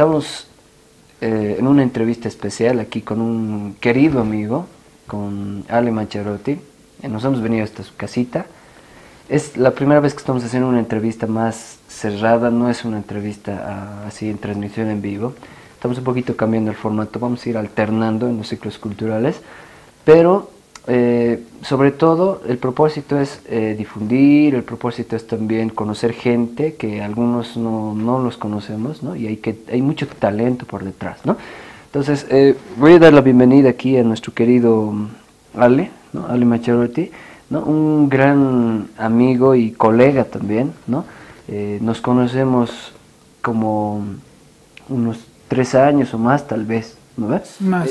Estamos en una entrevista especial aquí con un querido amigo, con Ale Mancharotti. Nos hemos venido hasta su casita. Es la primera vez que estamos haciendo una entrevista más cerrada, no es una entrevista así en transmisión en vivo. Estamos un poquito cambiando el formato, vamos a ir alternando en los ciclos culturales, pero sobre todo el propósito es difundir, el propósito es también conocer gente que algunos no los conocemos, ¿no? Y hay mucho talento por detrás, ¿no? Entonces voy a dar la bienvenida aquí a nuestro querido Ale, ¿no? Ale Mancharotti, ¿no? Un gran amigo y colega también, ¿no? Nos conocemos como unos 3 años o más tal vez, ¿no ves? Más.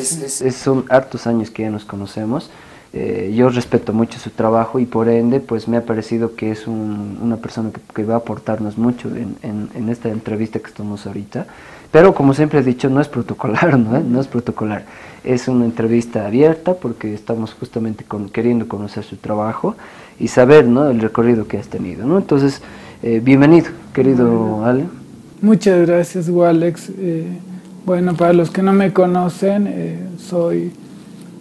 Son hartos años que ya nos conocemos. Yo respeto mucho su trabajo y por ende pues me ha parecido que es una persona que va a aportarnos mucho en esta entrevista que estamos ahorita, pero como siempre he dicho, no es protocolar, ¿no? No es protocolar, es una entrevista abierta porque estamos justamente queriendo conocer su trabajo y saber, ¿no?, el recorrido que has tenido, ¿no? Entonces, bienvenido, querido Ale. Muchas gracias, Walex. Bueno, para los que no me conocen, soy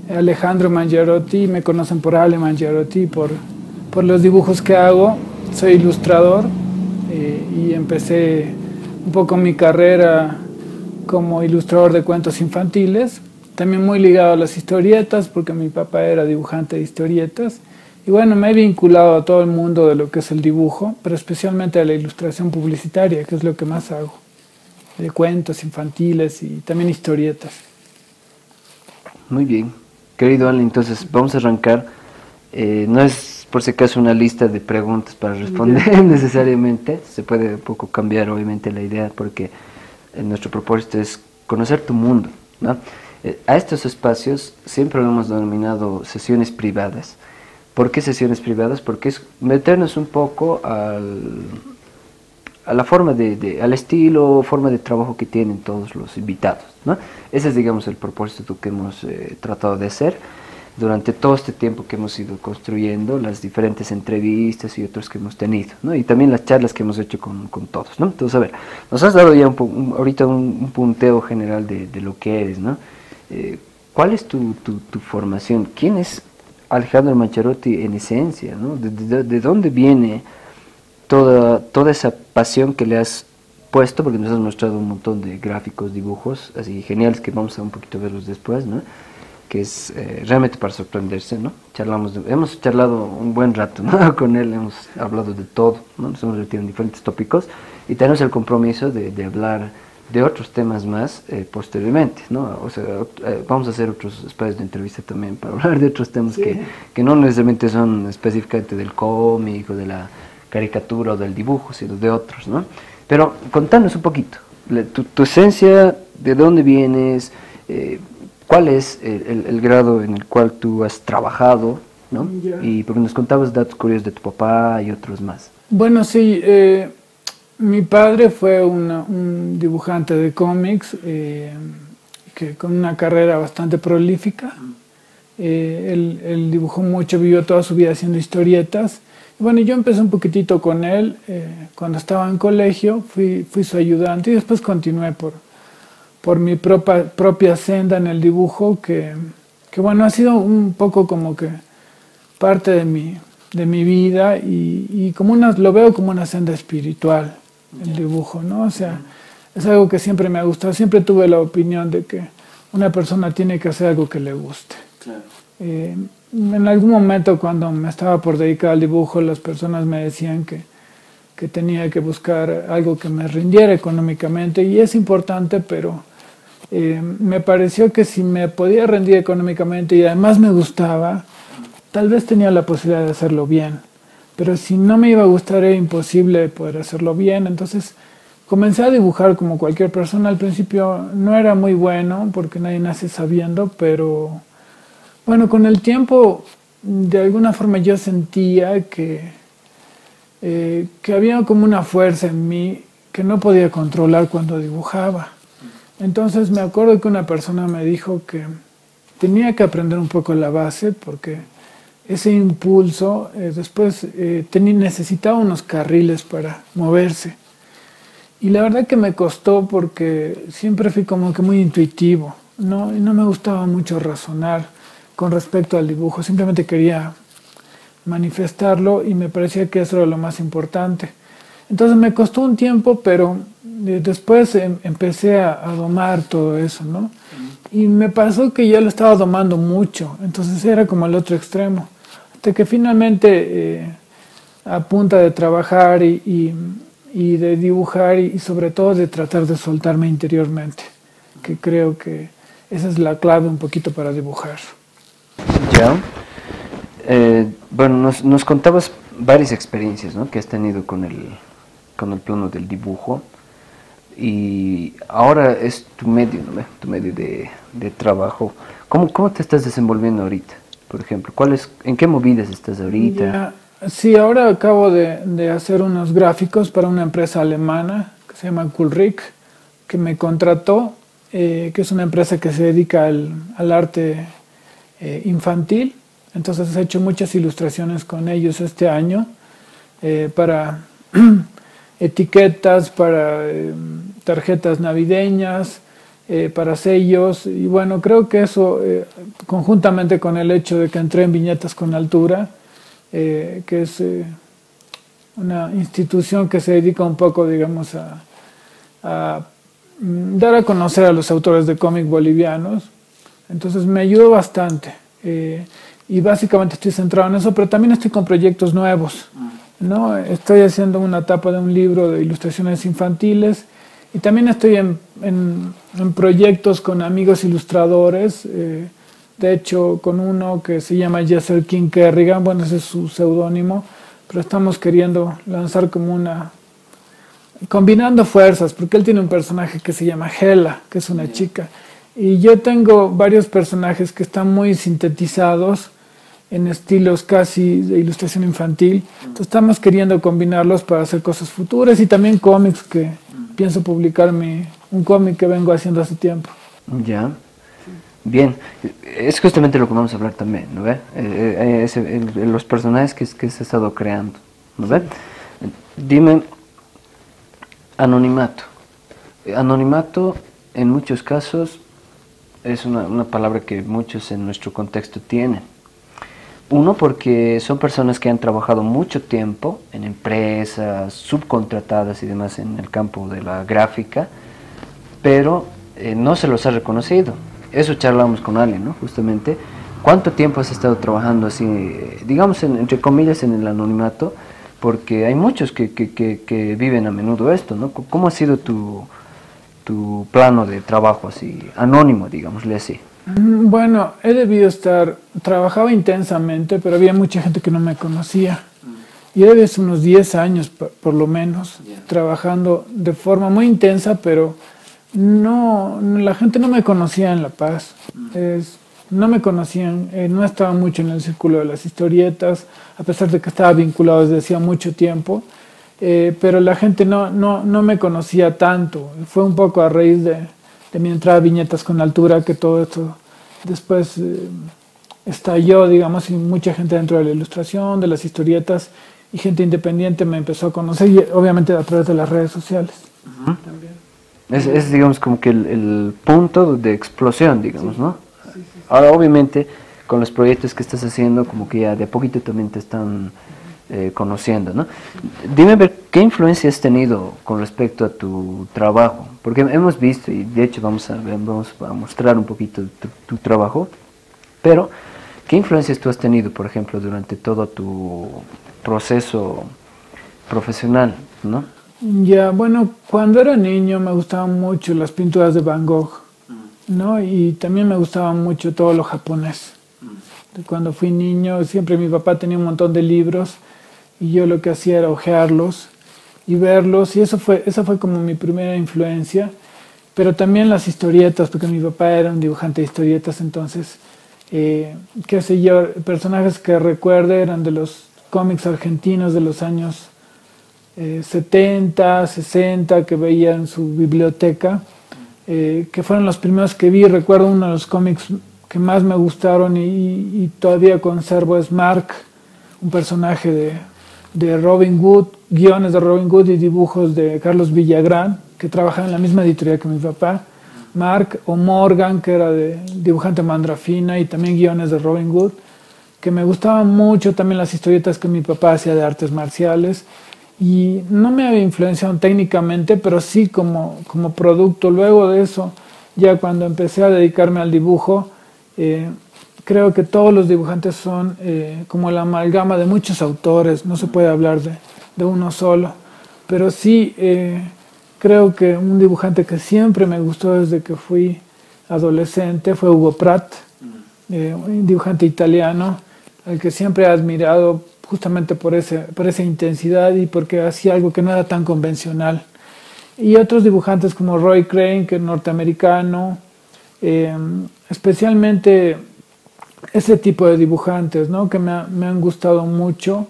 Alejandro Mancharotti, me conocen por Ale Mancharotti, por los dibujos que hago. Soy ilustrador y empecé un poco mi carrera como ilustrador de cuentos infantiles, también muy ligado a las historietas porque mi papá era dibujante de historietas. Y bueno, me he vinculado a todo el mundo de lo que es el dibujo, pero especialmente a la ilustración publicitaria, que es lo que más hago, de cuentos infantiles y también historietas. Muy bien. Querido Ale, entonces vamos a arrancar. No es por si acaso una lista de preguntas para responder necesariamente. Se puede un poco cambiar obviamente la idea porque nuestro propósito es conocer tu mundo, ¿no? A estos espacios siempre lo hemos denominado sesiones privadas. ¿Por qué sesiones privadas? Porque es meternos un poco a la forma al estilo, forma de trabajo que tienen todos los invitados, ¿no? Ese es, digamos, el propósito que hemos tratado de hacer durante todo este tiempo que hemos ido construyendo, las diferentes entrevistas y otros que hemos tenido, ¿no? Y también las charlas que hemos hecho con todos, ¿no? Entonces, a ver, nos has dado ya ahorita un punteo general de lo que eres, ¿no? ¿Cuál es tu formación? ¿Quién es Alejandro Mancharotti en esencia, ¿no? ¿De dónde viene toda esa pasión que le has puesto? Porque nos has mostrado un montón de gráficos, dibujos así geniales que vamos a un poquito verlos después, ¿no? Que es realmente para sorprenderse, ¿no? Hemos charlado un buen rato, ¿no? Con él hemos hablado de todo, ¿no? Nos hemos metido en diferentes tópicos y tenemos el compromiso de hablar de otros temas más posteriormente, ¿no? O sea, vamos a hacer otros espacios de entrevista también para hablar de otros temas, sí, que no necesariamente son específicamente del cómic o de la caricatura o del dibujo, sino de otros, ¿no? Pero contanos un poquito, tu esencia, de dónde vienes, cuál es el grado en el cual tú has trabajado, ¿no? Yeah. Y porque nos contabas datos curiosos de tu papá y otros más. Bueno, sí, mi padre fue un dibujante de cómics que con una carrera bastante prolífica. Él dibujó mucho, vivió toda su vida haciendo historietas. Bueno, yo empecé un poquitito con él cuando estaba en colegio, fui su ayudante y después continué por mi propia senda en el dibujo, que bueno, ha sido un poco como que parte de mi vida y como lo veo como una senda espiritual, el dibujo, ¿no? O sea, es algo que siempre me ha gustado, siempre tuve la opinión de que una persona tiene que hacer algo que le guste. Claro. En algún momento cuando me estaba por dedicar al dibujo, las personas me decían que tenía que buscar algo que me rindiera económicamente, y es importante, pero me pareció que si me podía rendir económicamente y además me gustaba, tal vez tenía la posibilidad de hacerlo bien, pero si no me iba a gustar era imposible poder hacerlo bien. Entonces comencé a dibujar como cualquier persona. Al principio no era muy bueno porque nadie nace sabiendo, pero bueno, con el tiempo de alguna forma yo sentía que había como una fuerza en mí que no podía controlar cuando dibujaba. Entonces me acuerdo que una persona me dijo que tenía que aprender un poco la base porque ese impulso después necesitaba unos carriles para moverse. Y la verdad que me costó porque siempre fui como que muy intuitivo, ¿no? Y no me gustaba mucho razonar con respecto al dibujo, simplemente quería manifestarlo y me parecía que eso era lo más importante. Entonces me costó un tiempo, pero después empecé a domar todo eso, ¿no? Y me pasó que yo lo estaba domando mucho, entonces era como el otro extremo. Hasta que finalmente, a punta de trabajar y de dibujar y sobre todo de tratar de soltarme interiormente, que creo que esa es la clave un poquito para dibujar. Ya. Bueno, nos contabas varias experiencias, ¿no?, que has tenido con el plano del dibujo, y ahora es tu medio, ¿no?, tu medio de trabajo. ¿Cómo te estás desenvolviendo ahorita, por ejemplo? ¿En qué movidas estás ahorita? Ya, sí, ahora acabo de hacer unos gráficos para una empresa alemana que se llama Coolric, que me contrató, que es una empresa que se dedica al arte infantil. Entonces he hecho muchas ilustraciones con ellos este año para etiquetas, para tarjetas navideñas, para sellos. Y bueno, creo que eso, conjuntamente con el hecho de que entré en Viñetas con Altura, que es una institución que se dedica un poco, digamos, a dar a conocer a los autores de cómic bolivianos. Entonces me ayudó bastante. Y básicamente estoy centrado en eso, pero también estoy con proyectos nuevos, ¿no? Estoy haciendo una tapa de un libro de ilustraciones infantiles y también estoy en proyectos con amigos ilustradores, de hecho con uno que se llama Jesser King Kerrigan, bueno, ese es su seudónimo, pero estamos queriendo lanzar como combinando fuerzas, porque él tiene un personaje que se llama Hela, que es una chica, y yo tengo varios personajes que están muy sintetizados en estilos casi de ilustración infantil. Entonces estamos queriendo combinarlos para hacer cosas futuras y también cómics, que pienso publicar un cómic que vengo haciendo hace tiempo. Ya. Bien, es justamente lo que vamos a hablar también, ¿no ve? Los personajes que se ha estado creando, ¿no ve? Dime, anonimato. Anonimato en muchos casos es una palabra que muchos en nuestro contexto tienen. Uno, porque son personas que han trabajado mucho tiempo en empresas subcontratadas y demás en el campo de la gráfica, pero no se los ha reconocido. Eso charlamos con alguien, ¿no? Justamente, ¿cuánto tiempo has estado trabajando así, digamos, entre comillas, en el anonimato? Porque hay muchos que viven a menudo esto, ¿no? ¿Cómo ha sido tu plano de trabajo así, anónimo, digámosle así? Bueno, trabajaba intensamente, pero había mucha gente que no me conocía. Yo debía hace unos 10 años, por lo menos, trabajando de forma muy intensa, pero la gente no me conocía en La Paz. No me conocían, no estaba mucho en el círculo de las historietas, a pesar de que estaba vinculado desde hacía mucho tiempo, pero la gente no me conocía tanto. Fue un poco a raíz de mi entrada a Viñetas con Altura que todo esto después estalló, digamos, y mucha gente dentro de la ilustración, de las historietas y gente independiente me empezó a conocer, y obviamente a través de las redes sociales. También. Es digamos, como que el punto de explosión, digamos, ¿no? Sí. Ahora, obviamente, con los proyectos que estás haciendo, como que ya de a poquito también te están conociendo, ¿no? Dime, ver, ¿qué influencia has tenido con respecto a tu trabajo? Porque hemos visto, y de hecho vamos a mostrar un poquito tu trabajo, pero ¿qué influencias tú has tenido, por ejemplo, durante todo tu proceso profesional, ¿no? Ya, bueno, cuando era niño me gustaban mucho las pinturas de Van Gogh, ¿no? Y también me gustaba mucho todo lo japonés. Cuando fui niño, siempre mi papá tenía un montón de libros y yo lo que hacía era hojearlos y verlos, y esa fue como mi primera influencia, pero también las historietas, porque mi papá era un dibujante de historietas, entonces, qué sé yo, personajes que recuerde eran de los cómics argentinos de los años 70, 60, que veía en su biblioteca, que fueron los primeros que vi. Recuerdo uno de los cómics que más me gustaron y todavía conservo, es Mark, un personaje de Robin Hood, guiones de Robin Hood y dibujos de Carlos Villagrán, que trabajaba en la misma editorial que mi papá, Mark o Morgan, que era de dibujante Mandrafina, y también guiones de Robin Hood, que me gustaban mucho, también las historietas que mi papá hacía de artes marciales, y no me había influenciado técnicamente, pero sí como producto. Luego de eso, ya cuando empecé a dedicarme al dibujo, creo que todos los dibujantes son como la amalgama de muchos autores, no se puede hablar de uno solo, pero sí creo que un dibujante que siempre me gustó desde que fui adolescente fue Hugo Pratt, un dibujante italiano al que siempre he admirado justamente por esa intensidad y porque hacía algo que no era tan convencional. Y otros dibujantes como Roy Crane, que es norteamericano, especialmente ese tipo de dibujantes, ¿no? Que me han gustado mucho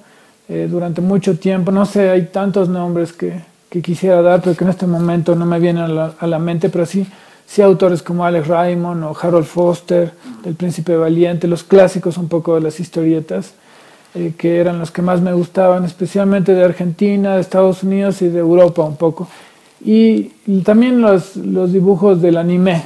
durante mucho tiempo. No sé, hay tantos nombres que quisiera dar, pero que en este momento no me vienen a la mente, pero sí autores como Alex Raymond o Harold Foster, del Príncipe Valiente, los clásicos un poco de las historietas, que eran los que más me gustaban, especialmente de Argentina, de Estados Unidos y de Europa un poco. Y también los dibujos del anime,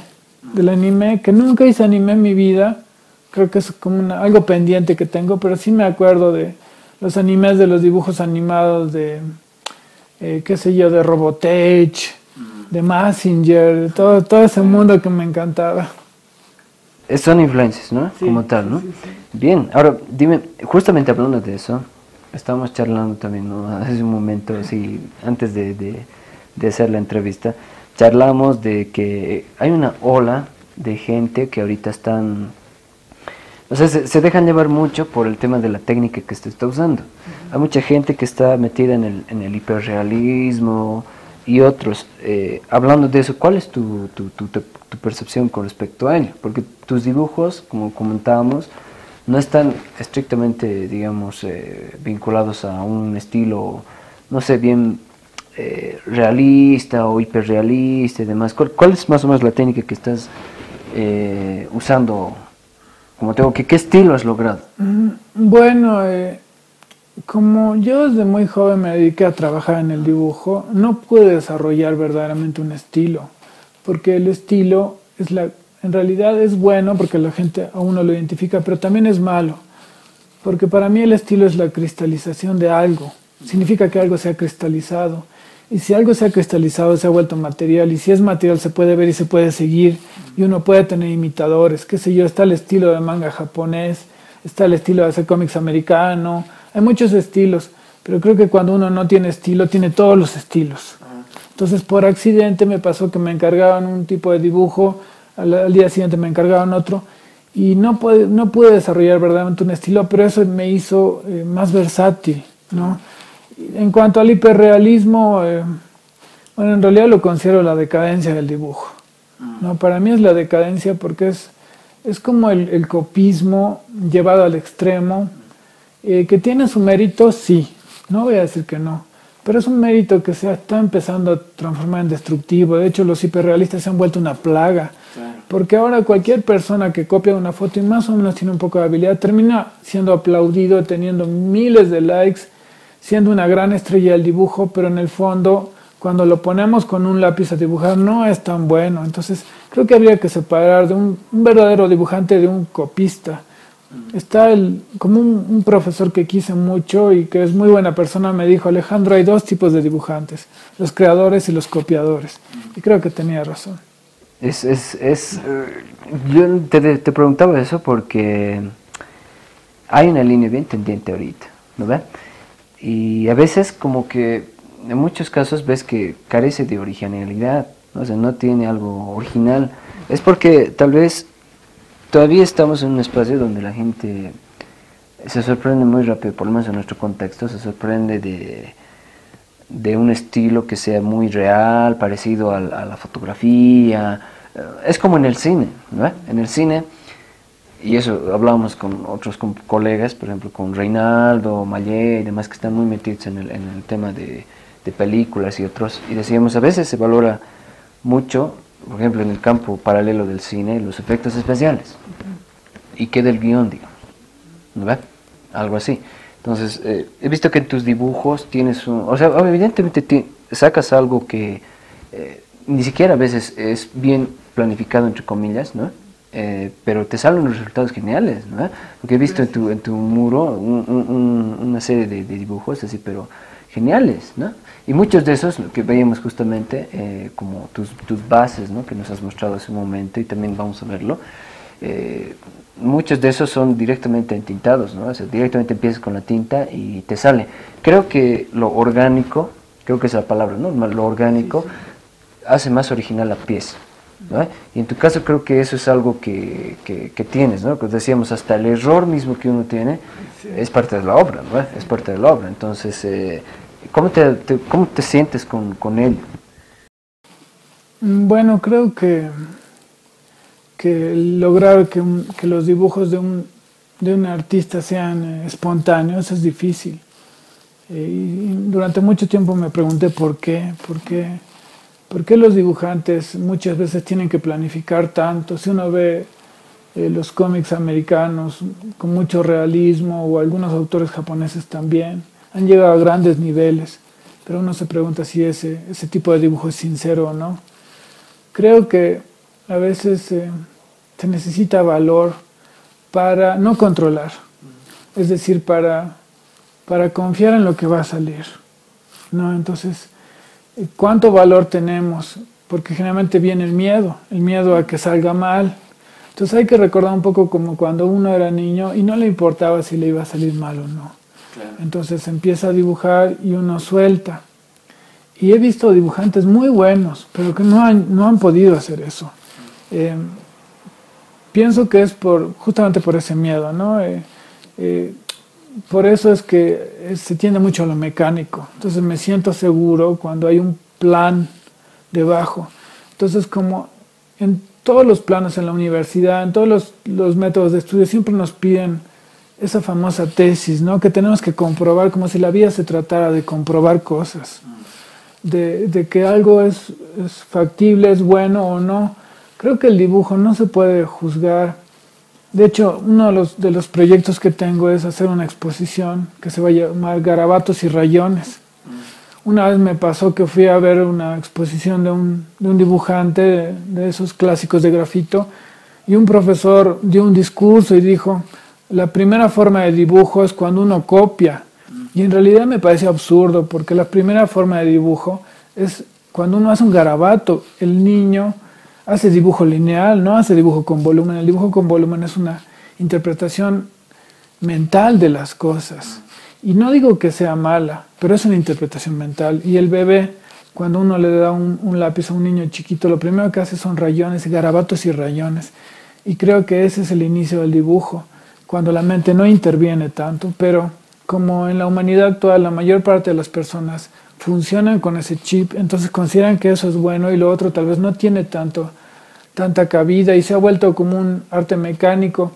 que nunca hice anime en mi vida, creo que es como algo pendiente que tengo, pero sí me acuerdo de los animes, de los dibujos animados de, qué sé yo, de Robotech, de Mazinger, todo ese mundo que me encantaba. Son influencias, ¿no? Sí, como tal, ¿no? Sí, sí. Bien, ahora dime, justamente hablando de eso, estábamos charlando también, ¿no? Hace un momento, así, antes de hacer la entrevista, charlamos de que hay una ola de gente que ahorita están, o sea, se dejan llevar mucho por el tema de la técnica que se está usando. Hay mucha gente que está metida en el hiperrealismo y otros. Hablando de eso, ¿cuál es tu percepción con respecto a ello? Porque tus dibujos, como comentábamos, no están estrictamente, digamos, vinculados a un estilo, no sé, bien realista o hiperrealista y demás. ¿Cuál es más o menos la técnica que estás usando? Como tengo, ¿qué estilo has logrado? Bueno, como yo desde muy joven me dediqué a trabajar en el dibujo, no pude desarrollar verdaderamente un estilo, porque el estilo en realidad es bueno porque la gente a uno lo identifica, pero también es malo, porque para mí el estilo es la cristalización de algo, significa que algo se ha cristalizado, y si algo se ha cristalizado se ha vuelto material, y si es material se puede ver y se puede seguir, y uno puede tener imitadores, qué sé yo, está el estilo de manga japonés, está el estilo de hacer cómics americano, hay muchos estilos, pero creo que cuando uno no tiene estilo, tiene todos los estilos. Entonces, por accidente me pasó que me encargaban un tipo de dibujo, al día siguiente me encargaban otro, y no pude desarrollar verdaderamente un estilo, pero eso me hizo más versátil, ¿no? En cuanto al hiperrealismo, bueno, en realidad lo considero la decadencia del dibujo, ¿no? Para mí es la decadencia porque es como el copismo llevado al extremo, que tiene su mérito, sí, no voy a decir que no, pero es un mérito que se está empezando a transformar en destructivo. De hecho, los hiperrealistas se han vuelto una plaga, claro, porque ahora cualquier persona que copia una foto y más o menos tiene un poco de habilidad termina siendo aplaudido, teniendo miles de likes, siendo una gran estrella del dibujo, pero en el fondo, cuando lo ponemos con un lápiz a dibujar, no es tan bueno. Entonces, creo que habría que separar de un verdadero dibujante de un copista. Está como un profesor que quise mucho y que es muy buena persona, me dijo: Alejandro, hay dos tipos de dibujantes, los creadores y los copiadores. Y creo que tenía razón. Yo te preguntaba eso porque hay una línea bien tendiente ahorita, ¿no ves? Y a veces como que en muchos casos ves que carece de originalidad, ¿no? O sea, no tiene algo original. Es porque tal vez todavía estamos en un espacio donde la gente se sorprende muy rápido, por lo menos en nuestro contexto, se sorprende de un estilo que sea muy real, parecido a la fotografía. Es como en el cine, ¿no? En el cine, y eso hablábamos con otros colegas, por ejemplo con Reinaldo, Mayé y demás, que están muy metidos en el tema de películas y otros, y decíamos, a veces se valora mucho, por ejemplo en el campo paralelo del cine, los efectos especiales, y queda el guión, digamos, ¿no ve? Algo así. Entonces, he visto que en tus dibujos tienes un... O sea, evidentemente sacas algo que ni siquiera a veces es bien planificado, entre comillas, ¿no? Pero te salen unos resultados geniales, ¿no? Porque he visto en tu muro una serie de dibujos así, pero geniales, ¿no? Y muchos de esos, lo que veíamos justamente, como tus bases, ¿no? Que nos has mostrado hace un momento y también vamos a verlo, muchos de esos son directamente entintados, ¿no? O sea, directamente empiezas con la tinta y te sale. Creo que lo orgánico, creo que es la palabra, ¿no? Lo orgánico hace más original la pieza, ¿no? Y en tu caso creo que eso es algo que tienes, ¿no? Como decíamos, hasta el error mismo que uno tiene es parte de la obra, ¿no? Es parte de la obra. Entonces, ¿cómo te sientes con ello? Bueno, creo que lograr que los dibujos de un artista sean espontáneos es difícil. Y durante mucho tiempo me pregunté por qué los dibujantes muchas veces tienen que planificar tanto. Si uno ve los cómics americanos con mucho realismo, o algunos autores japoneses también, han llegado a grandes niveles, pero uno se pregunta si ese tipo de dibujo es sincero o no. Creo que a veces se necesita valor para no controlar, es decir, para confiar en lo que va a salir, ¿no? Entonces, ¿cuánto valor tenemos? Porque generalmente viene el miedo a que salga mal. Entonces hay que recordar un poco como cuando uno era niño y no le importaba si le iba a salir mal o no. Claro. Entonces empieza a dibujar y uno suelta. Y he visto dibujantes muy buenos, pero que no han podido hacer eso. Pienso que es justamente por ese miedo, ¿no? Por eso es que se tiende mucho a lo mecánico. Entonces me siento seguro cuando hay un plan debajo. Entonces, como en todos los planos en la universidad, en todos los métodos de estudio, siempre nos piden esa famosa tesis, ¿no? Que tenemos que comprobar, como si la vida se tratara de comprobar cosas, de que algo es factible, es bueno o no. Creo que el dibujo no se puede juzgar. De hecho, uno de los proyectos que tengo es hacer una exposición que se va a llamar Garabatos y Rayones. Una vez me pasó que fui a ver una exposición de un dibujante de esos clásicos de grafito, y un profesor dio un discurso y dijo: la primera forma de dibujo es cuando uno copia. Y en realidad me parece absurdo, porque la primera forma de dibujo es cuando uno hace un garabato. El niño hace dibujo lineal, no hace dibujo con volumen. El dibujo con volumen es una interpretación mental de las cosas. Y no digo que sea mala, pero es una interpretación mental. Y el bebé, cuando uno le da un lápiz a un niño chiquito, lo primero que hace son rayones, garabatos y rayones. Y creo que ese es el inicio del dibujo, cuando la mente no interviene tanto. Pero como en la humanidad actual la mayor parte de las personas funcionan con ese chip, entonces consideran que eso es bueno y lo otro tal vez no tiene tanta cabida y se ha vuelto como un arte mecánico.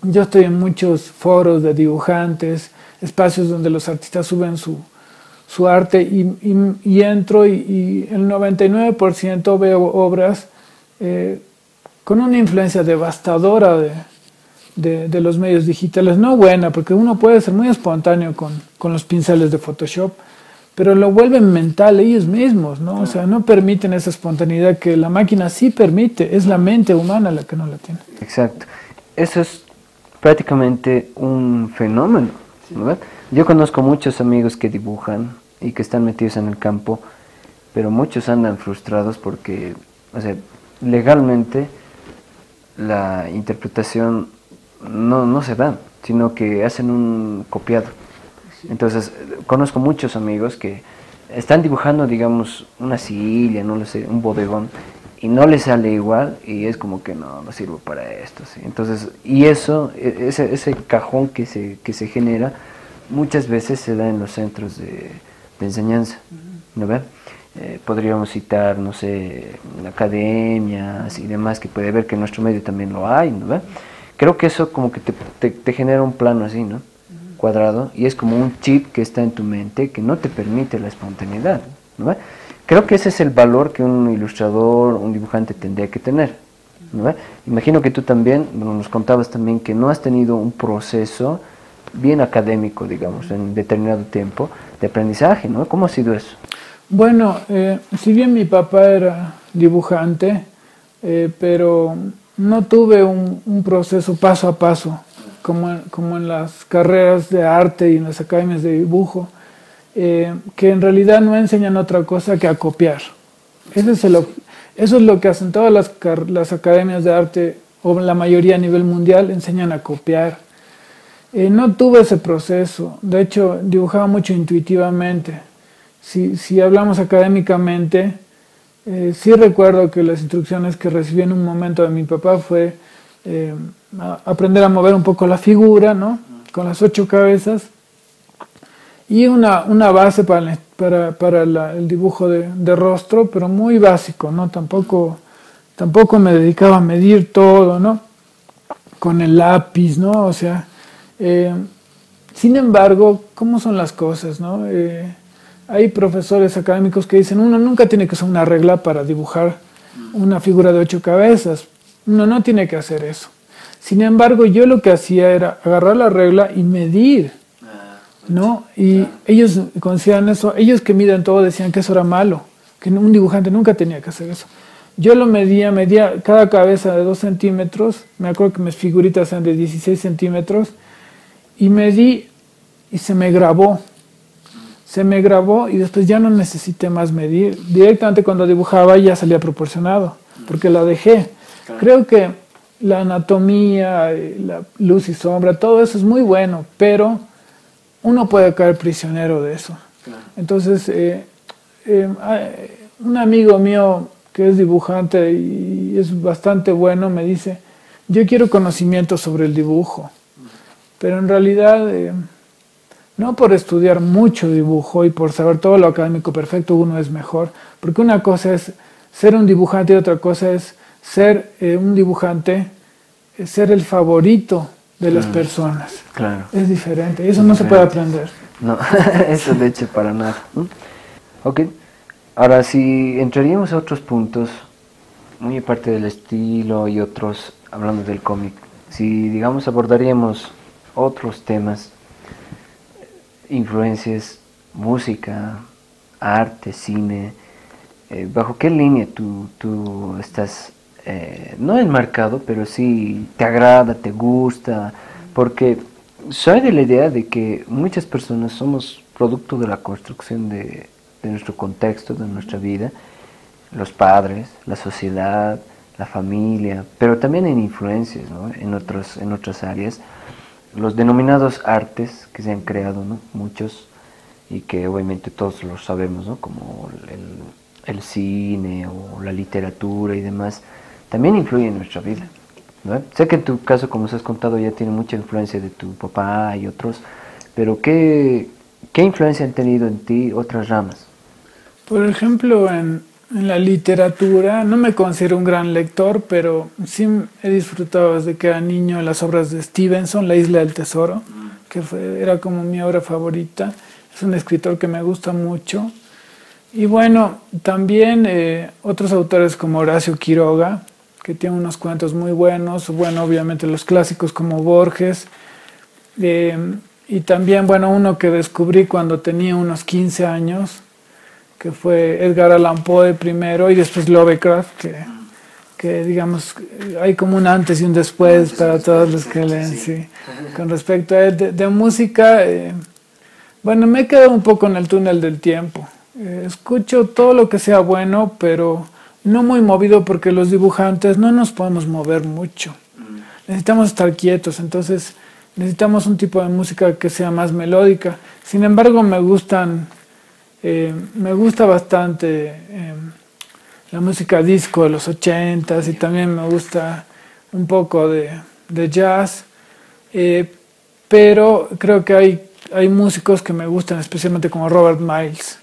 Yo estoy en muchos foros de dibujantes, espacios donde los artistas suben su arte, y entro y el 99% veo obras con una influencia devastadora de los medios digitales. No buena, porque uno puede ser muy espontáneo con los pinceles de Photoshop, pero lo vuelven mental ellos mismos, ¿no? O sea, no permiten esa espontaneidad que la máquina sí permite, es la mente humana la que no la tiene. Exacto. Eso es prácticamente un fenómeno, ¿verdad? Yo conozco muchos amigos que dibujan y que están metidos en el campo, pero muchos andan frustrados porque, o sea, legalmente la interpretación no se da, sino que hacen un copiado. Entonces, conozco muchos amigos que están dibujando, digamos, una silla, no lo sé, un bodegón, y no les sale igual, y es como que no sirvo para esto, ¿sí? Entonces, y eso, ese cajón que se genera, muchas veces se da en los centros de enseñanza, ¿no ves? Podríamos citar, no sé, academias y demás, que puede ver que en nuestro medio también lo hay, ¿no ves? Creo que eso como que te genera un plano así, ¿no? Cuadrado, y es como un chip que está en tu mente que no te permite la espontaneidad, ¿no? Creo que ese es el valor que un ilustrador, un dibujante tendría que tener, ¿no? Imagino que tú también, bueno, nos contabas también que no has tenido un proceso bien académico, digamos, en determinado tiempo de aprendizaje, ¿no? ¿Cómo ha sido eso? Bueno, si bien mi papá era dibujante, pero no tuve un proceso paso a paso, como en las carreras de arte y en las academias de dibujo, que en realidad no enseñan otra cosa que a copiar. Eso es lo que hacen todas las academias de arte, o la mayoría a nivel mundial, enseñan a copiar. No tuve ese proceso, de hecho dibujaba mucho intuitivamente. Si hablamos académicamente, sí recuerdo que las instrucciones que recibí en un momento de mi papá fue aprender a mover un poco la figura, ¿no? Con las 8 cabezas, y una base para el dibujo de rostro, pero muy básico, ¿no? Tampoco me dedicaba a medir todo, ¿no? Con el lápiz, ¿no? O sea, sin embargo, ¿cómo son las cosas, no? Hay profesores académicos que dicen, uno nunca tiene que usar una regla para dibujar una figura de 8 cabezas. Uno no tiene que hacer eso. Sin embargo, yo lo que hacía era agarrar la regla y medir, ¿no? Y ellos consideran eso, ellos que miden todo decían que eso era malo, que un dibujante nunca tenía que hacer eso. Yo lo medía cada cabeza de 2 centímetros, me acuerdo que mis figuritas eran de 16 centímetros, y medí y se me grabó y después ya no necesité más medir. Directamente cuando dibujaba ya salía proporcionado, porque la dejé. Creo que la anatomía, la luz y sombra, todo eso es muy bueno, pero uno puede caer prisionero de eso. Entonces, un amigo mío que es dibujante y es bastante bueno me dice, yo quiero conocimiento sobre el dibujo, pero en realidad no por estudiar mucho dibujo y por saber todo lo académico perfecto uno es mejor, porque una cosa es ser un dibujante y otra cosa es ser un dibujante, ser el favorito de las personas. Claro. Es diferente, eso no se puede aprender. No, eso de hecho para nada. Ok, ahora si entraríamos a otros puntos, muy aparte del estilo y otros, hablando del cómic, si digamos abordaríamos otros temas, influencias, música, arte, cine, ¿bajo qué línea tú estás, no enmarcado, pero sí te agrada, te gusta? Porque soy de la idea de que muchas personas somos producto de la construcción de nuestro contexto, de nuestra vida, los padres, la sociedad, la familia, pero también en influencias, ¿no? en otras áreas. Los denominados artes que se han creado, ¿no? Muchos, y que obviamente todos los sabemos, ¿no? Como el cine o la literatura y demás, también influyen en nuestra vida, ¿no? Sé que en tu caso, como os has contado, ya tiene mucha influencia de tu papá y otros, pero ¿qué influencia han tenido en ti otras ramas? Por ejemplo, en la literatura, no me considero un gran lector, pero sí he disfrutado desde que era niño las obras de Stevenson, La Isla del Tesoro, que era como mi obra favorita. Es un escritor que me gusta mucho. Y bueno, también otros autores como Horacio Quiroga, que tiene unos cuentos muy buenos. Bueno, obviamente los clásicos como Borges. Y también, bueno, uno que descubrí cuando tenía unos 15 años, que fue Edgar Allan Poe primero y después Lovecraft, que digamos, hay como un antes y un después para todos los que leen, sí. Con respecto a él, de música, bueno, me he quedado un poco en el túnel del tiempo. Escucho todo lo que sea bueno, pero no muy movido porque los dibujantes no nos podemos mover mucho. Necesitamos estar quietos, entonces necesitamos un tipo de música que sea más melódica. Sin embargo, me gusta bastante la música disco de los 80s y también me gusta un poco de jazz, pero creo que hay músicos que me gustan, especialmente como Robert Miles.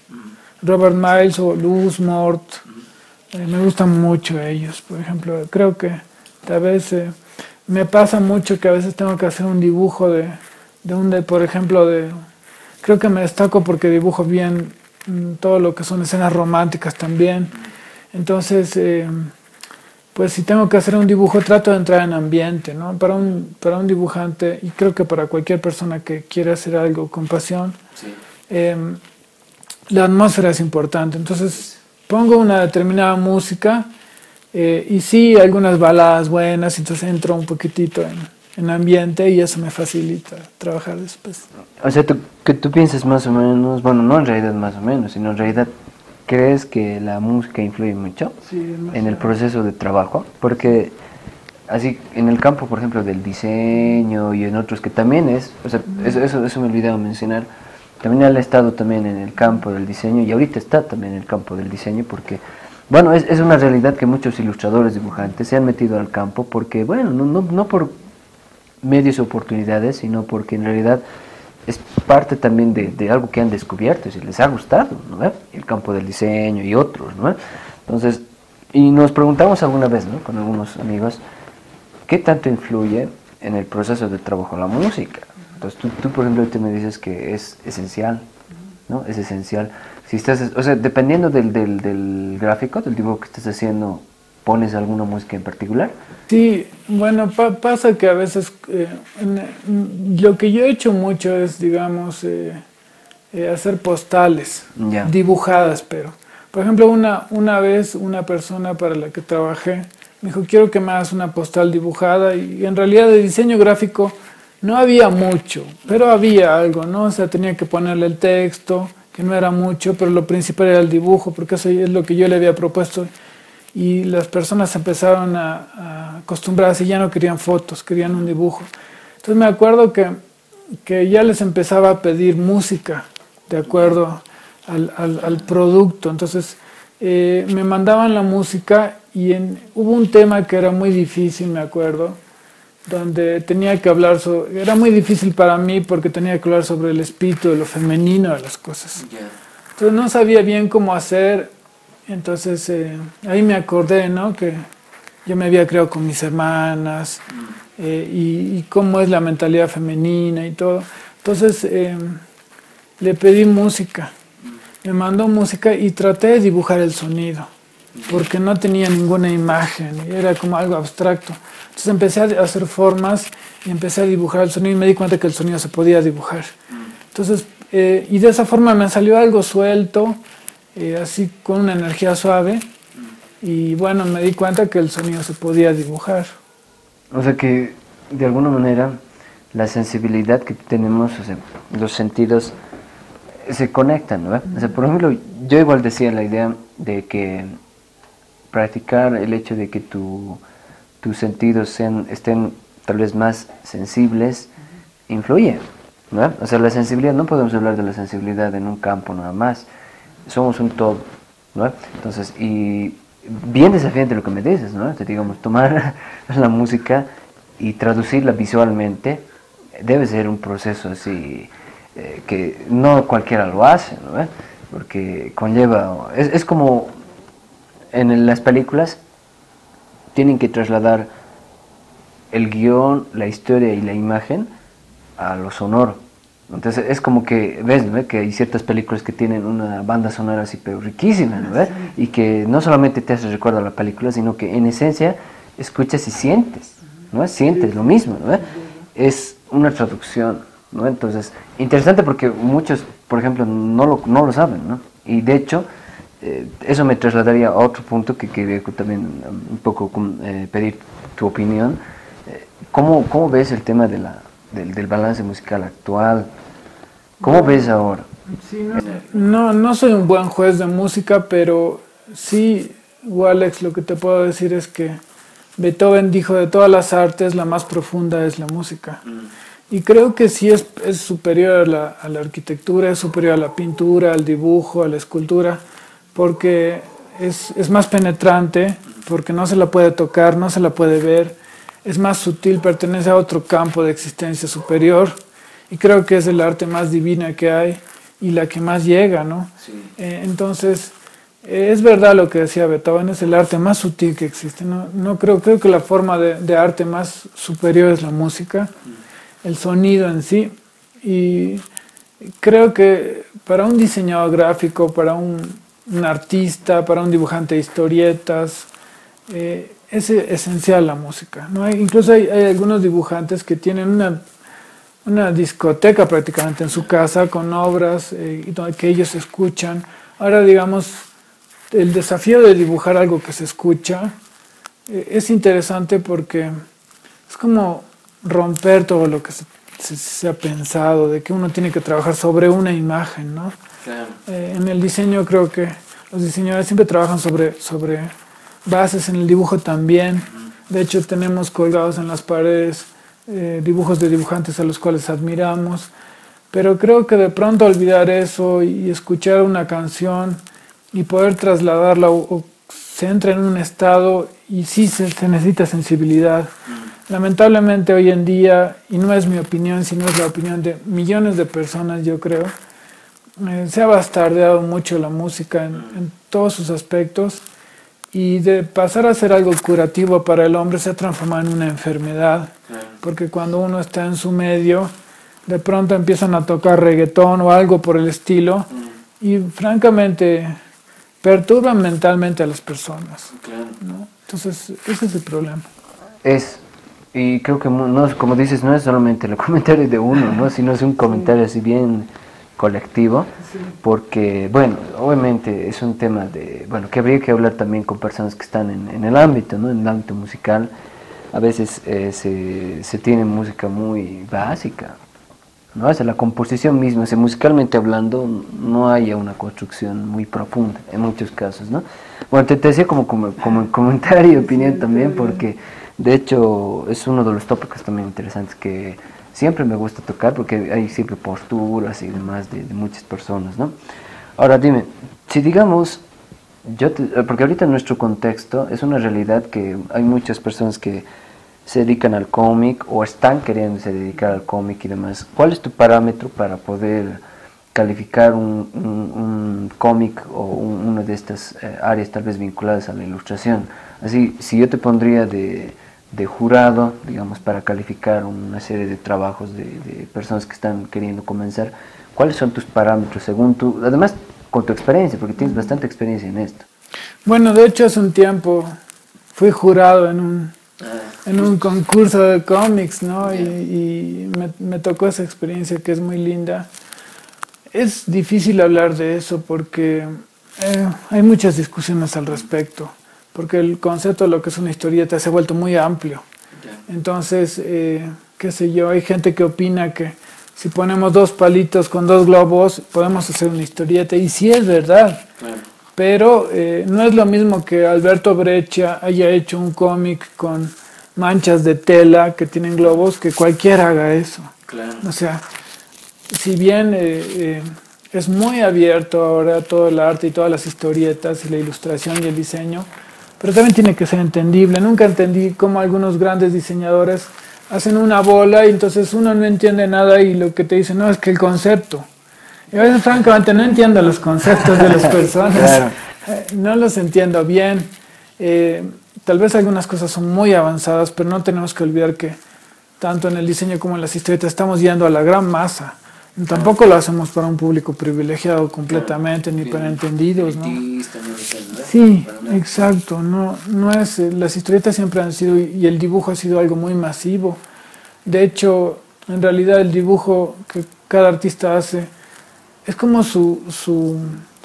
Robert Miles o Luz Mort, me gustan mucho ellos. Por ejemplo, creo que tal vez me pasa mucho que a veces tengo que hacer un dibujo por ejemplo, creo que me destaco porque dibujo bien todo lo que son escenas románticas también. Entonces, pues si tengo que hacer un dibujo trato de entrar en ambiente, ¿no? Para un dibujante, y creo que para cualquier persona que quiera hacer algo con pasión, Sí. la atmósfera es importante. Entonces pongo una determinada música y sí, algunas baladas buenas, entonces entro un poquitito en ambiente y eso me facilita trabajar después. O sea, que tú piensas más o menos, bueno, no en realidad más o menos, sino en realidad crees que la música influye mucho Sí, en el proceso de trabajo, porque así en el campo, por ejemplo, del diseño y en otros que también es, o sea, eso me olvidaba mencionar, también él ha estado también en el campo del diseño y ahorita está también en el campo del diseño porque, bueno, es una realidad que muchos ilustradores, dibujantes se han metido al campo porque, bueno, no por medios y oportunidades, sino porque en realidad es parte también de algo que han descubierto, y les ha gustado, ¿no? El campo del diseño y otros, ¿no? Entonces, y nos preguntamos alguna vez, ¿no? Con algunos amigos, ¿qué tanto influye en el proceso de trabajo la música? Entonces, tú por ejemplo, te me dices que es esencial, ¿no? Es esencial. Si estás, o sea, dependiendo del gráfico, del dibujo que estés haciendo, ¿pones alguna música en particular? Sí, bueno, pasa que a veces lo que yo he hecho mucho es, digamos, hacer postales Ya. dibujadas, pero, por ejemplo, una vez una persona para la que trabajé me dijo, quiero que me hagas una postal dibujada y en realidad de diseño gráfico no había mucho, pero había algo, ¿no? O sea, tenía que ponerle el texto, que no era mucho, pero lo principal era el dibujo, porque eso es lo que yo le había propuesto y las personas empezaron a acostumbrarse y ya no querían fotos, querían un dibujo. Entonces me acuerdo que ya les empezaba a pedir música de acuerdo al producto. Entonces me mandaban la música y hubo un tema que era muy difícil, me acuerdo, donde tenía que hablar sobre, era muy difícil para mí porque tenía que hablar sobre el espíritu de lo femenino de las cosas. Entonces no sabía bien cómo hacer. Entonces ahí me acordé, ¿no? Que yo me había criado con mis hermanas y cómo es la mentalidad femenina y todo. Entonces le pedí música, me mandó música y traté de dibujar el sonido, porque no tenía ninguna imagen, era como algo abstracto. Entonces empecé a hacer formas y empecé a dibujar el sonido y me di cuenta que el sonido se podía dibujar. Entonces, y de esa forma me salió algo suelto, así con una energía suave y bueno, me di cuenta que el sonido se podía dibujar. O sea que de alguna manera la sensibilidad que tenemos, o sea, los sentidos se conectan, ¿no? O sea, por ejemplo, yo igual decía la idea de que practicar el hecho de que tus sentidos estén tal vez más sensibles influye, ¿no? O sea, la sensibilidad, no podemos hablar de la sensibilidad en un campo nada más, somos un todo, ¿no? Entonces, y bien desafiante lo que me dices, ¿no? Te digamos, tomar la música y traducirla visualmente debe ser un proceso así que no cualquiera lo hace, ¿no? Porque conlleva, es como en las películas tienen que trasladar el guión, la historia y la imagen a lo sonoro. Entonces es como que, ves, ¿no? Que hay ciertas películas que tienen una banda sonora así, pero riquísima, ¿no? Y que no solamente te hace recuerdo a la película, sino que en esencia escuchas y sientes, ¿no? Sientes lo mismo, ¿no? Es una traducción, ¿no? Entonces, interesante porque muchos, por ejemplo, no lo saben, ¿no? Y de hecho, eso me trasladaría a otro punto que quería también un poco pedir tu opinión. ¿Cómo ves el tema del balance musical actual? ¿Cómo ves ahora? Sí, no soy un buen juez de música, pero sí, Alex, lo que te puedo decir es que Beethoven dijo de todas las artes, la más profunda es la música. Y creo que sí es superior a la arquitectura, es superior a la pintura, al dibujo, a la escultura, porque es más penetrante, porque no se la puede tocar, no se la puede ver, es más sutil, pertenece a otro campo de existencia superior y creo que es el arte más divina que hay y la que más llega, ¿no? Sí. Entonces, es verdad lo que decía Beethoven, es el arte más sutil que existe. No creo que la forma de arte más superior es la música, el sonido en sí. Y creo que para un diseñador gráfico, para un artista, para un dibujante de historietas, es esencial la música, ¿no? Incluso hay algunos dibujantes que tienen una discoteca prácticamente en su casa con obras que ellos escuchan. Ahora, digamos, el desafío de dibujar algo que se escucha es interesante porque es como romper todo lo que se ha pensado, de que uno tiene que trabajar sobre una imagen, ¿no? Claro. En el diseño creo que los diseñadores siempre trabajan sobre bases, en el dibujo también. De hecho, tenemos colgados en las paredes dibujos de dibujantes a los cuales admiramos. Pero creo que de pronto olvidar eso y escuchar una canción y poder trasladarla o se entra en un estado y sí se necesita sensibilidad. Lamentablemente hoy en día, y no es mi opinión, sino es la opinión de millones de personas, yo creo, se ha bastardeado mucho la música en todos sus aspectos y de pasar a ser algo curativo para el hombre se ha transformado en una enfermedad, porque cuando uno está en su medio, de pronto empiezan a tocar reggaetón o algo por el estilo y francamente perturban mentalmente a las personas, ¿no? Entonces ese es el problema. Y creo que, no, como dices, no es solamente el comentario de uno, ¿no? Sino es un comentario así bien colectivo, porque, bueno, obviamente es un tema bueno, que habría que hablar también con personas que están en el ámbito, ¿no? En el ámbito musical. A veces se tiene música muy básica, ¿no? O sea, la composición misma, o sea, musicalmente hablando, no hay una construcción muy profunda en muchos casos, ¿no? Bueno, te decía como comentario y opinión también, porque de hecho es uno de los tópicos también interesantes que siempre me gusta tocar, porque hay siempre posturas y demás de muchas personas, ¿no? Ahora dime, si digamos, porque ahorita en nuestro contexto es una realidad que hay muchas personas que se dedican al cómic o están queriéndose dedicar al cómic y demás. ¿Cuál es tu parámetro para poder calificar un cómic o una de estas áreas tal vez vinculadas a la ilustración? Así, si yo te pondría de jurado, digamos, para calificar una serie de trabajos de personas que están queriendo comenzar, ¿cuáles son tus parámetros según tú, además con tu experiencia, porque tienes bastante experiencia en esto? Bueno, de hecho hace un tiempo fui jurado en un concurso de cómics, ¿no? Y me tocó esa experiencia que es muy linda. Es difícil hablar de eso porque hay muchas discusiones al respecto, porque el concepto de lo que es una historieta se ha vuelto muy amplio. Entonces, qué sé yo, hay gente que opina que si ponemos dos palitos con dos globos podemos hacer una historieta, y sí es verdad. Claro. Pero no es lo mismo que Alberto Breccia haya hecho un cómic con manchas de tela que tienen globos, que cualquiera haga eso. Claro. O sea, si bien es muy abierto ahora todo el arte y todas las historietas y la ilustración y el diseño, pero también tiene que ser entendible. Nunca entendí cómo algunos grandes diseñadores hacen una bola y entonces uno no entiende nada y lo que te dicen, no, es que el concepto. Y a veces francamente no entiendo los conceptos de las personas, claro. No los entiendo bien. Tal vez algunas cosas son muy avanzadas, pero no tenemos que olvidar que tanto en el diseño como en las historietas estamos yendo a la gran masa. Tampoco lo hacemos para un público privilegiado completamente, ni para entendidos, ¿no? Sí, exacto. No es, las historietas siempre han sido, y el dibujo ha sido algo muy masivo. De hecho, en realidad el dibujo que cada artista hace es como su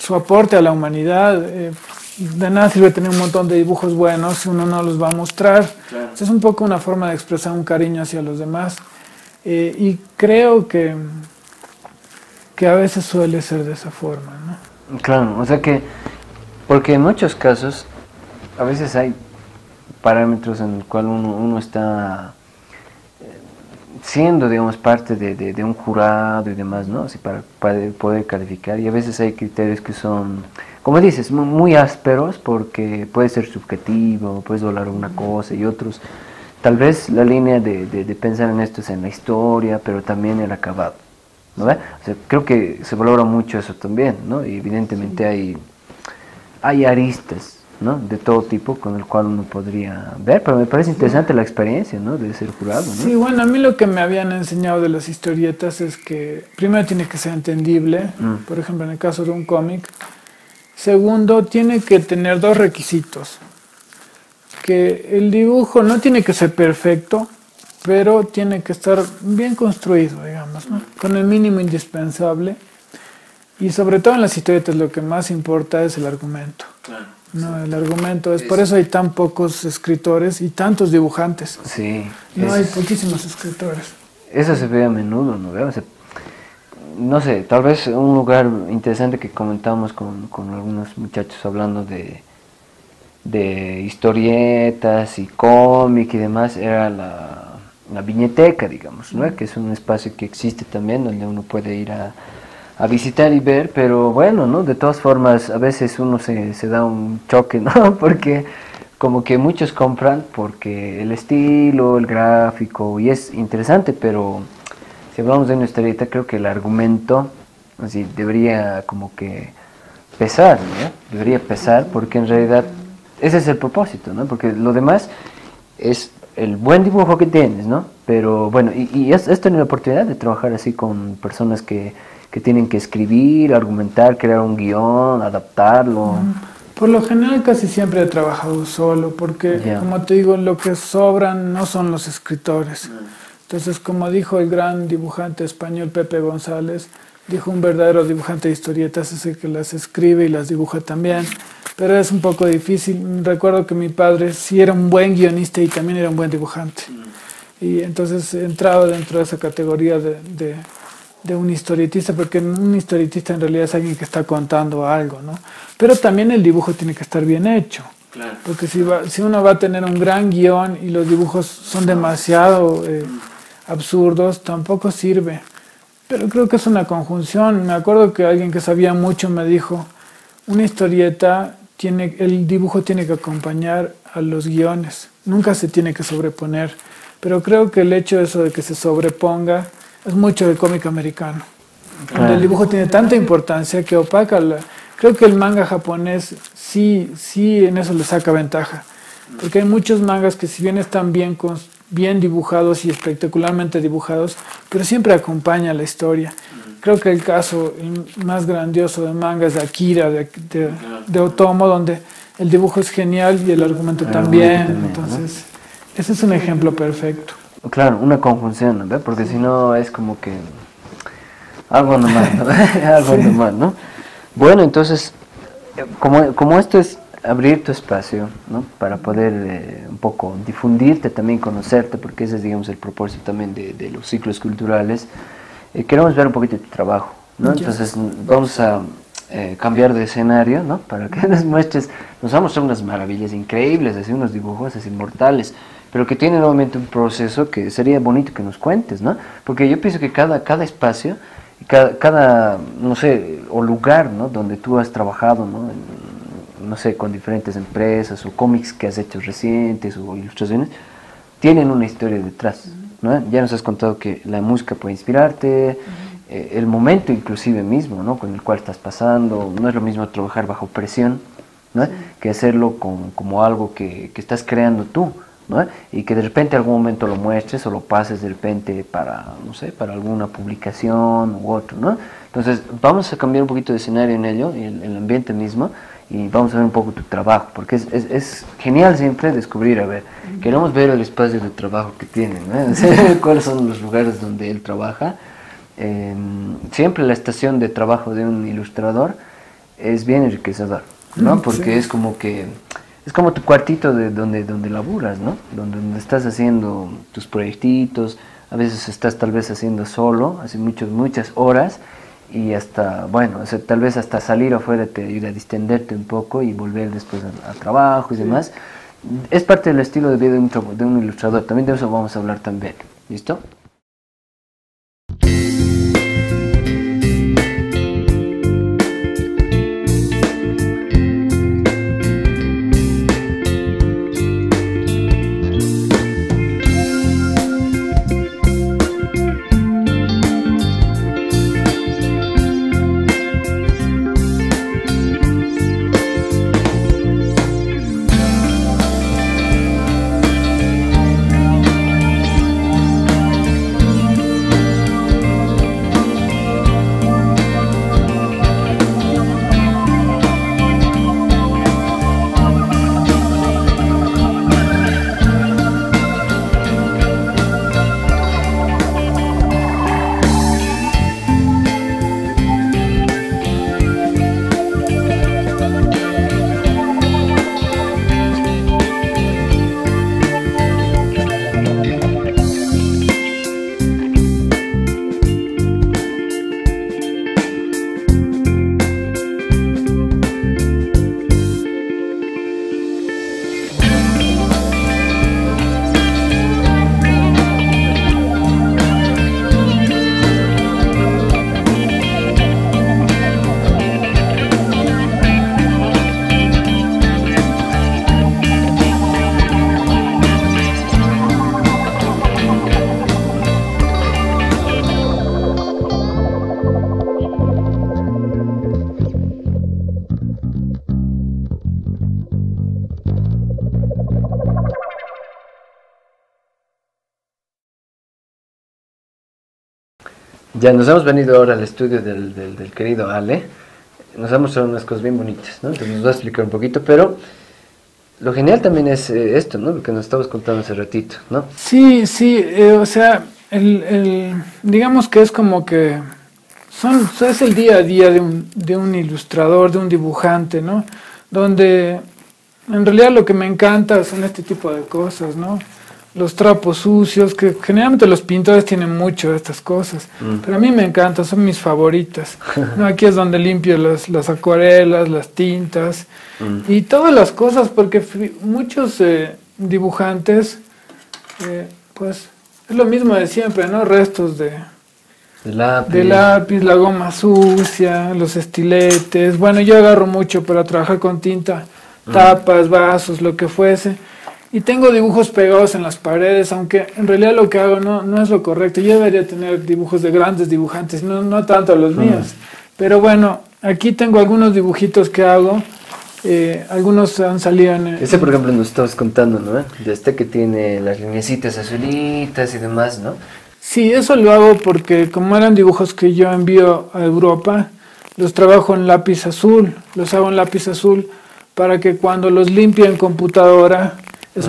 aporte a la humanidad. De nada sirve tener un montón de dibujos buenos si uno no los va a mostrar. Claro. Es un poco una forma de expresar un cariño hacia los demás. Y creo que a veces suele ser de esa forma, ¿no? Claro, o sea que, porque en muchos casos, a veces hay parámetros en los cuales uno está siendo, digamos, parte de un jurado y demás, ¿no? Así para poder calificar, y a veces hay criterios que son, como dices, muy ásperos, porque puede ser subjetivo, puedes volar una cosa y otros. Tal vez la línea de pensar en esto es en la historia, pero también el acabado, ¿no? O sea, creo que se valora mucho eso también, ¿no? Y evidentemente hay aristas, ¿no? De todo tipo con el cual uno podría ver, pero me parece interesante la experiencia, ¿no? De ser jurado, ¿no? Sí, bueno, a mí lo que me habían enseñado de las historietas es que primero tiene que ser entendible, por ejemplo en el caso de un cómic. Segundo, tiene que tener dos requisitos. que el dibujo no tiene que ser perfecto, pero tiene que estar bien construido, digamos, ¿no? Con el mínimo indispensable. Y sobre todo en las historietas lo que más importa es el argumento. Claro. No, el argumento es por eso hay tan pocos escritores y tantos dibujantes. Sí. No hay poquísimos escritores. Eso se ve a menudo, ¿no? O sea, no sé, tal vez un lugar interesante que comentamos con algunos muchachos hablando de historietas y cómic y demás era la viñeteca, digamos, ¿no? Que es un espacio que existe también donde uno puede ir a visitar y ver, pero bueno, ¿no? De todas formas, a veces uno se da un choque, ¿no? Porque como que muchos compran porque el estilo, el gráfico, y es interesante, pero si hablamos de una historieta, creo que el argumento así debería como que pesar, ¿no? Debería pesar porque en realidad ese es el propósito, ¿no? Porque lo demás es el buen dibujo que tienes, ¿no? Pero bueno, y has tenido la oportunidad de trabajar así con personas que tienen que escribir, argumentar, crear un guión, adaptarlo. Por lo general casi siempre he trabajado solo, porque como te digo, lo que sobran no son los escritores. Entonces, como dijo el gran dibujante español Pepe González, dijo un verdadero dibujante de historietas es el que las escribe y las dibuja también, pero es un poco difícil. Recuerdo que mi padre sí era un buen guionista y también era un buen dibujante. Y entonces he entrado dentro de esa categoría de un historietista, porque un historietista en realidad es alguien que está contando algo, ¿no? Pero también el dibujo tiene que estar bien hecho. Claro. Porque si uno va a tener un gran guión y los dibujos son demasiado absurdos, tampoco sirve. Pero creo que es una conjunción. Me acuerdo que alguien que sabía mucho me dijo, una historieta, el dibujo tiene que acompañar a los guiones, nunca se tiene que sobreponer. Pero creo que el hecho de eso de que se sobreponga es mucho del cómic americano, donde el dibujo tiene tanta importancia que opaca creo que el manga japonés sí en eso le saca ventaja, porque hay muchos mangas que si bien están bien dibujados y espectacularmente dibujados, pero siempre acompaña la historia. Creo que el caso más grandioso de manga es de Akira, de Otomo, donde el dibujo es genial y el argumento también. Entonces, ese es un ejemplo perfecto. Claro, una conjunción, ¿no? Porque si no es como que algo normal, ¿no? Algo normal, ¿no? Bueno, entonces, como esto es abrir tu espacio, ¿no? Para poder un poco difundirte, también conocerte, porque ese es, digamos, el propósito también de los ciclos culturales. Queremos ver un poquito de tu trabajo, ¿no? Entonces, vamos a cambiar de escenario, ¿no? Para que nos muestres, nos vamos a mostrar unas maravillas increíbles, así unos dibujos así inmortales, pero que tiene nuevamente un proceso que sería bonito que nos cuentes, ¿no? Porque yo pienso que cada espacio, cada, no sé, o lugar, ¿no? Donde tú has trabajado, ¿no? No sé, con diferentes empresas o cómics que has hecho recientes o ilustraciones, tienen una historia detrás, ¿no? Ya nos has contado que la música puede inspirarte, el momento inclusive mismo, ¿no? Con el cual estás pasando, no es lo mismo trabajar bajo presión, ¿no? Que hacerlo como algo que estás creando tú, ¿no? Y que de repente algún momento lo muestres o lo pases de repente para, no sé, para alguna publicación u otro, ¿no? Entonces vamos a cambiar un poquito de escenario en ello, el ambiente mismo, y vamos a ver un poco tu trabajo, porque es genial siempre descubrir, a ver, queremos ver el espacio de trabajo que tienen, ¿no? Cuáles son los lugares donde él trabaja. Siempre la estación de trabajo de un ilustrador es bien enriquecedor, ¿no? Porque es como que es como tu cuartito de donde laburas, ¿no? Donde estás haciendo tus proyectitos, a veces estás tal vez haciendo solo, hace muchas horas, y hasta, bueno, o sea, tal vez hasta salir afuera te ayuda a distenderte un poco y volver después al trabajo y demás. Es parte del estilo de vida de un ilustrador, también de eso vamos a hablar también, ¿listo? Ya nos hemos venido ahora al estudio del querido Ale. Nos ha mostrado unas cosas bien bonitas, ¿no? Entonces nos va a explicar un poquito, pero lo genial también es esto, ¿no? Lo que nos estabas contando hace ratito, ¿no? Sí, sí, o sea, digamos que es como que es el día a día de un ilustrador, de un dibujante, ¿no? Donde en realidad lo que me encanta son este tipo de cosas, ¿no? Los trapos sucios, que generalmente los pintores tienen mucho de estas cosas, pero a mí me encantan, son mis favoritas, ¿no? Aquí es donde limpio las acuarelas, las tintas y todas las cosas, porque muchos dibujantes, pues es lo mismo de siempre, ¿no? Restos de lápiz, la goma sucia, los estiletes. Bueno, yo agarro mucho para trabajar con tinta, tapas, vasos, lo que fuese. Y tengo dibujos pegados en las paredes, aunque en realidad lo que hago no es lo correcto. Yo debería tener dibujos de grandes dibujantes, no tanto los míos. Pero bueno, aquí tengo algunos dibujitos que hago. Algunos han salido en... Ese, por ejemplo, nos estabas contando, ¿no? De este que tiene las lineecitas azulitas y demás, ¿no? Sí, eso lo hago porque como eran dibujos que yo envío a Europa, los trabajo en lápiz azul, los hago en lápiz azul para que cuando los limpie en computadora,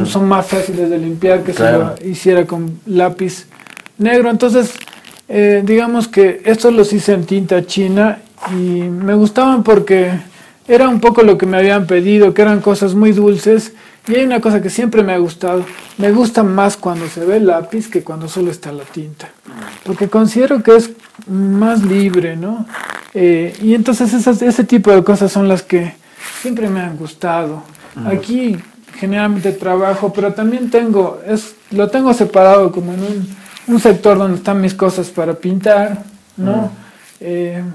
son más fáciles de limpiar que Claro. si lo hiciera con lápiz negro. Entonces, digamos que estos los hice en tinta china y me gustaban porque era un poco lo que me habían pedido, que eran cosas muy dulces. Y hay una cosa que siempre me ha gustado, me gusta más cuando se ve el lápiz que cuando solo está la tinta, porque considero que es más libre, ¿no? Y entonces ese tipo de cosas son las que siempre me han gustado. Aquí generalmente trabajo, pero también lo tengo separado como en un sector donde están mis cosas para pintar, ¿no? En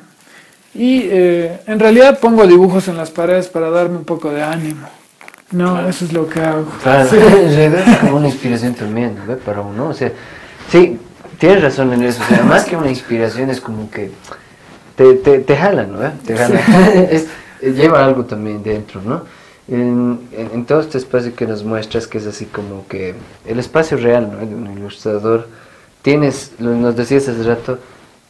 realidad pongo dibujos en las paredes para darme un poco de ánimo. No, claro. Eso es lo que hago. Claro, sí. En realidad es como una inspiración también, ¿no? Para uno, o sea, sí, tienes razón en eso, o sea, más que una inspiración es como que te jala, ¿no? Te jala, sí. Lleva algo también dentro, ¿no? En todo este espacio que nos muestras, que es así como que el espacio real, ¿no? De un ilustrador, nos decías hace rato,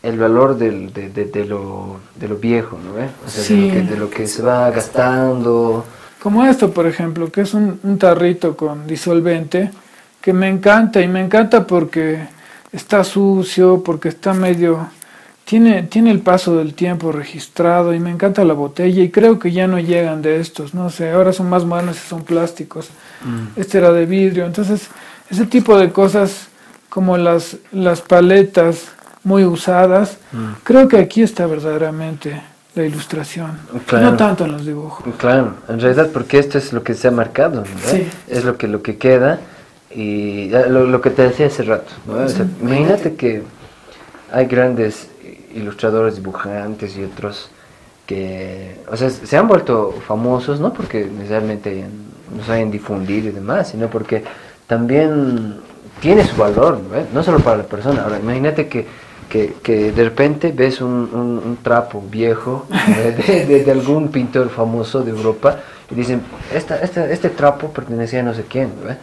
el valor de lo viejo, ¿no? O sea, sí, de lo que se va gastando. Como esto, por ejemplo, que es un tarrito con disolvente, que me encanta, y me encanta porque está sucio, porque está medio... Tiene el paso del tiempo registrado, y me encanta la botella, y creo que ya no llegan de estos, no sé, ahora son más modernos y son plásticos. Este era de vidrio, entonces ese tipo de cosas como las paletas muy usadas, creo que aquí está verdaderamente la ilustración, claro. No tanto en los dibujos. Claro, en realidad porque esto es lo que se ha marcado, ¿no? Sí. Es lo que queda, y lo que te decía hace rato, ¿no? O sea, imagínate que hay grandes ilustradores, dibujantes y otros que, o sea, se han vuelto famosos, no porque necesariamente nos hayan difundido y demás, sino porque también tiene su valor, ¿no? No solo para la persona. Ahora, imagínate que de repente ves un trapo viejo de algún pintor famoso de Europa y dicen, este trapo pertenecía a no sé quién, ¿no?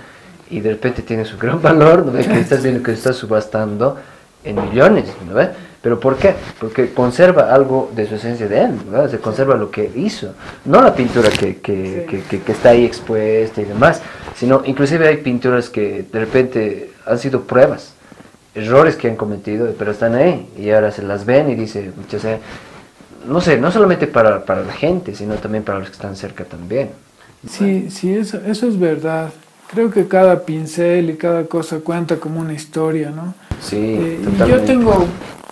Y de repente tiene su gran valor, ¿no? Que estás viendo que se está subastando en millones, ¿no? ¿Pero por qué? Porque conserva algo de su esencia de él, ¿no? Se conserva lo que hizo, no la pintura que está ahí expuesta y demás, sino inclusive hay pinturas que de repente han sido pruebas, errores que han cometido, pero están ahí, y ahora se las ven y dice, o sea, no sé, no solamente para la gente, sino también para los que están cerca también. Sí, sí, eso es verdad. Creo que cada pincel y cada cosa cuenta como una historia, ¿no? Sí, totalmente. Yo tengo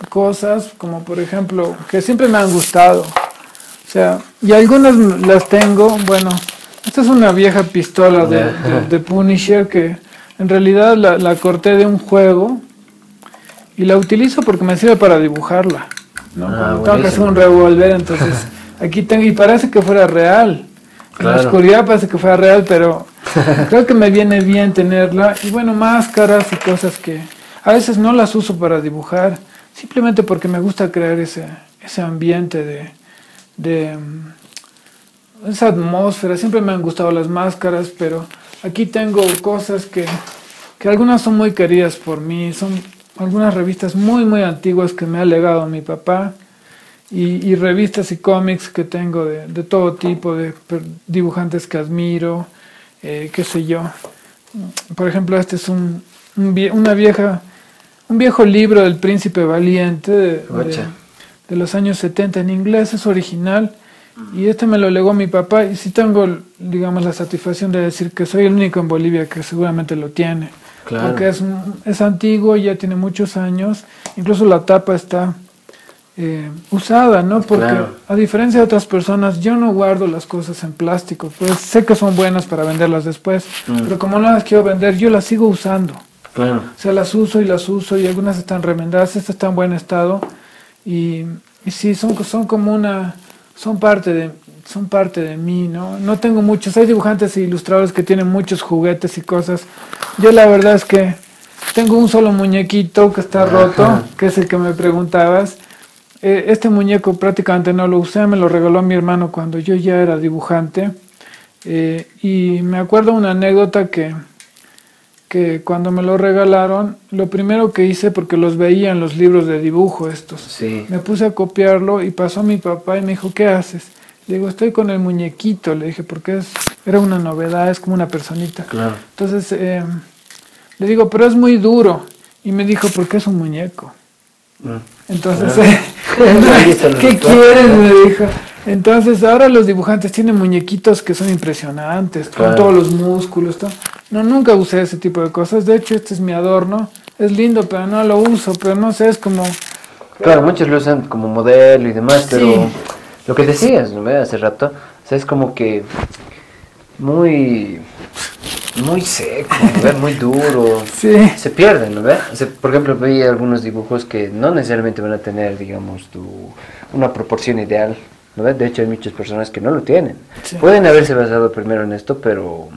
cosas como, por ejemplo, que siempre me han gustado. O sea, y algunas las tengo, bueno, esta es una vieja pistola de Punisher que en realidad la corté de un juego y la utilizo porque me sirve para dibujarla, ¿no? Cuando tengo que hacer un revólver, entonces aquí tengo, y parece que fuera real. Claro. En la oscuridad parece que fuera real, pero creo que me viene bien tenerla. Y bueno, máscaras y cosas que a veces no las uso para dibujar, simplemente porque me gusta crear ese ambiente de esa atmósfera. Siempre me han gustado las máscaras, pero aquí tengo cosas que algunas son muy queridas por mí. algunas revistas muy, muy antiguas que me ha legado mi papá y revistas y cómics que tengo de todo tipo, de dibujantes que admiro, qué sé yo. Por ejemplo, este es un viejo libro del Príncipe Valiente de los años 70 en inglés, es original. Y este me lo legó mi papá y sí tengo, digamos, la satisfacción de decir que soy el único en Bolivia que seguramente lo tiene. Claro. Porque es antiguo, ya tiene muchos años, incluso la tapa está usada, ¿no? Porque claro. A diferencia de otras personas, yo no guardo las cosas en plástico, pues sé que son buenas para venderlas después, pero como no las quiero vender, yo las sigo usando. Claro. O sea, las uso y algunas están remendadas, esta está en buen estado y sí, son como son parte de mí, ¿no? No tengo muchos, hay dibujantes e ilustradores que tienen muchos juguetes y cosas. Yo la verdad es que tengo un solo muñequito que está roto, que es el que me preguntabas. Este muñeco prácticamente no lo usé, me lo regaló mi hermano cuando yo ya era dibujante. Y me acuerdo una anécdota que cuando me lo regalaron, lo primero que hice, porque los veía en los libros de dibujo estos, Sí. me puse a copiarlo y pasó mi papá y me dijo, ¿qué haces? Le digo, estoy con el muñequito, le dije, porque era una novedad, es como una personita. Claro. Entonces, le digo, pero es muy duro. Y me dijo, ¿por qué es un muñeco? Entonces, ¿qué quieres? Me dijo. Entonces, ahora los dibujantes tienen muñequitos que son impresionantes, con todos los músculos, todo. No, nunca usé ese tipo de cosas. De hecho, este es mi adorno. Es lindo, pero no lo uso. Pero no sé, es como... Claro, muchos lo usan como modelo y demás, pero lo que decías, ¿no? Hace rato, o sea, es como que muy seco, ¿no? Muy duro. Sí. Se pierden, ¿no? O sea, por ejemplo, veía algunos dibujos que no necesariamente van a tener, digamos, una proporción ideal, ¿no? De hecho, hay muchas personas que no lo tienen. Sí. Pueden haberse basado primero en esto, pero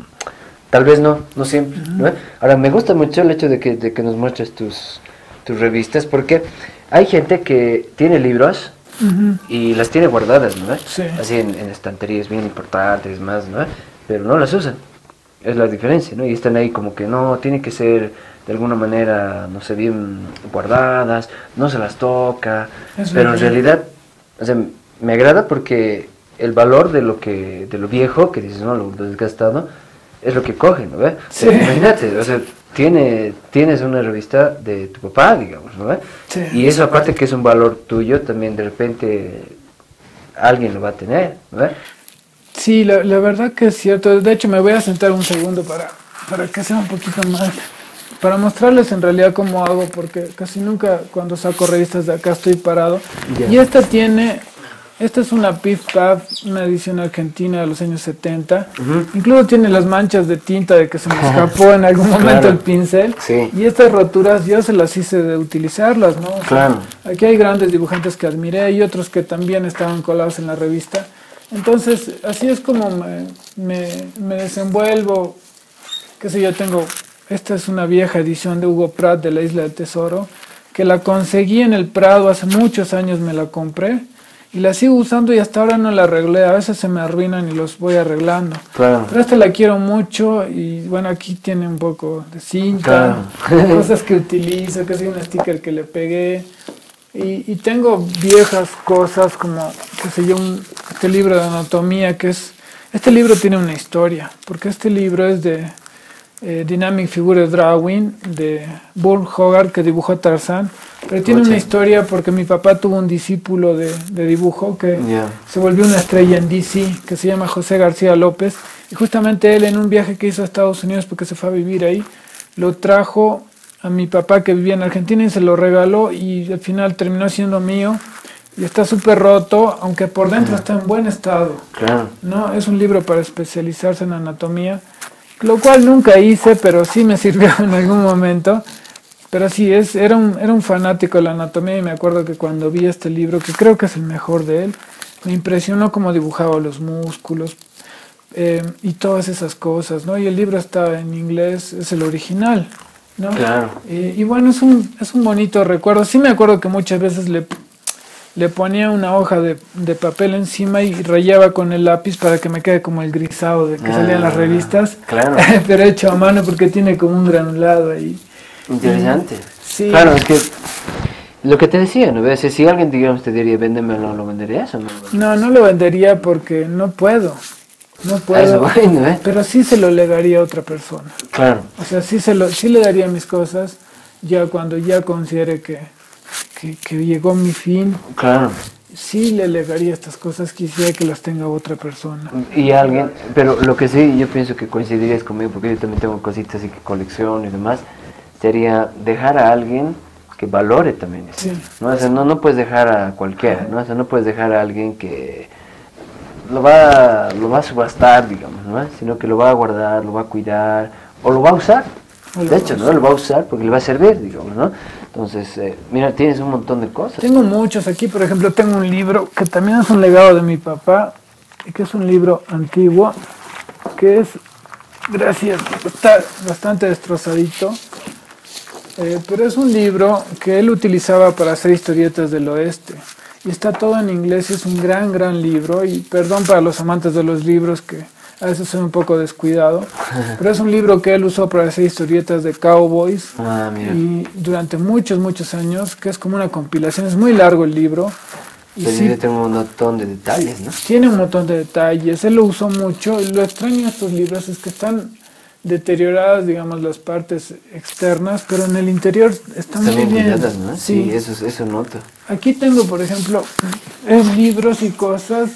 tal vez no siempre, ¿no? Ahora, me gusta mucho el hecho de que nos muestres tus revistas, porque hay gente que tiene libros y las tiene guardadas, ¿no? Sí. Así en estanterías bien importantes, más, ¿no? Pero no las usan. Es la diferencia, ¿no? Y están ahí como que no, tiene que ser de alguna manera, no sé, bien guardadas, no se las toca, pero en realidad, o sea, me agrada porque el valor de lo viejo, que dices, no, lo desgastado, es lo que cogen, ¿no? Sí. Imagínate, o sea, tienes una revista de tu papá, digamos, ¿no? Sí. Y eso aparte que es un valor tuyo, también de repente alguien lo va a tener, ¿no? Sí, la verdad que es cierto. De hecho, me voy a sentar un segundo para que sea un poquito más, para mostrarles en realidad cómo hago, porque casi nunca cuando saco revistas de acá estoy parado. Yeah. Y esta es una Pif Paf, una edición argentina de los años 70. Incluso tiene las manchas de tinta de que se me escapó en algún momento el pincel. Sí. Y estas roturas yo se las hice de utilizarlas, ¿no? Claro. Aquí hay grandes dibujantes que admiré y otros que también estaban colados en la revista. Entonces, así es como me desenvuelvo. Qué sé yo, esta es una vieja edición de Hugo Pratt de La Isla del Tesoro, que la conseguí en el Prado, hace muchos años me la compré, y la sigo usando y hasta ahora no la arreglé, a veces se me arruinan y los voy arreglando. Claro. Pero esta la quiero mucho y bueno, aquí tiene un poco de cinta, cosas que utilizo, que es un sticker que le pegué. Y tengo viejas cosas como, qué sé yo, este libro de anatomía este libro tiene una historia, porque este libro es de Dynamic Figure Drawing de Bull Hogarth, que dibujó Tarzán, pero tiene una historia porque mi papá tuvo un discípulo de dibujo que se volvió una estrella en DC, que se llama José García López, y justamente él en un viaje que hizo a Estados Unidos porque se fue a vivir ahí, lo trajo a mi papá que vivía en Argentina y se lo regaló y al final terminó siendo mío y está súper roto, aunque por dentro está en buen estado. Claro. ¿No? Es un libro para especializarse en anatomía, lo cual nunca hice, pero sí me sirvió en algún momento. Pero sí, era un fanático de la anatomía y me acuerdo que cuando vi este libro, que creo que es el mejor de él, me impresionó cómo dibujaba los músculos y todas esas cosas, ¿no? Y el libro está en inglés, es el original, ¿no? Claro. Y bueno, es un bonito recuerdo. Sí me acuerdo que muchas veces le ponía una hoja de papel encima y rayaba con el lápiz para que me quede como el grisado de que salían las revistas. Claro. Pero hecho a mano porque tiene como un granulado ahí. Interesante. Sí. Claro, es que lo que te decía, ¿no? ¿Ves? Si alguien, digamos, te diría, véndemelo, ¿lo venderías o no? No, no lo vendería porque no puedo. No Ah, eso puedo. bueno, ¿eh? Pero sí se lo legaría a otra persona. Claro, O sea, sí le daría mis cosas ya cuando ya considere que llegó mi fin. claro. Sí le legaría estas cosas, quisiera que las tenga otra persona. Y alguien, pero lo que sí, yo pienso que coincidirías conmigo, porque yo también tengo cositas así que colecciono y demás, sería dejar a alguien que valore también eso, Sí. ¿no? O sea, no puedes dejar a cualquiera, ¿no? O sea, no puedes dejar a alguien que lo va a subastar, digamos, ¿no? Sino que lo va a guardar, lo va a cuidar, o lo va a usar. De hecho, ¿no? Lo va a usar porque le va a servir, digamos, ¿no? Entonces, mira, tienes un montón de cosas. Tengo muchos aquí, por ejemplo, tengo un libro que también es un legado de mi papá, que es un libro antiguo, que es, gracias, está bastante destrozadito, pero es un libro que él utilizaba para hacer historietas del oeste. Y está todo en inglés, es un gran, gran libro, y perdón para los amantes de los libros que a veces soy un poco descuidado, pero es un libro que él usó para hacer historietas de cowboys Ah, mira. y durante muchos, muchos años, que es como una compilación, es muy largo el libro. Y Pues sí, yo tengo un montón de detalles, ¿no? tiene un montón de detalles, él lo usó mucho, y lo extraño de estos libros es que están deterioradas, digamos, las partes externas, pero en el interior están muy También bien. cuidadas, ¿no? Sí, eso noto. Aquí tengo, por ejemplo, libros y cosas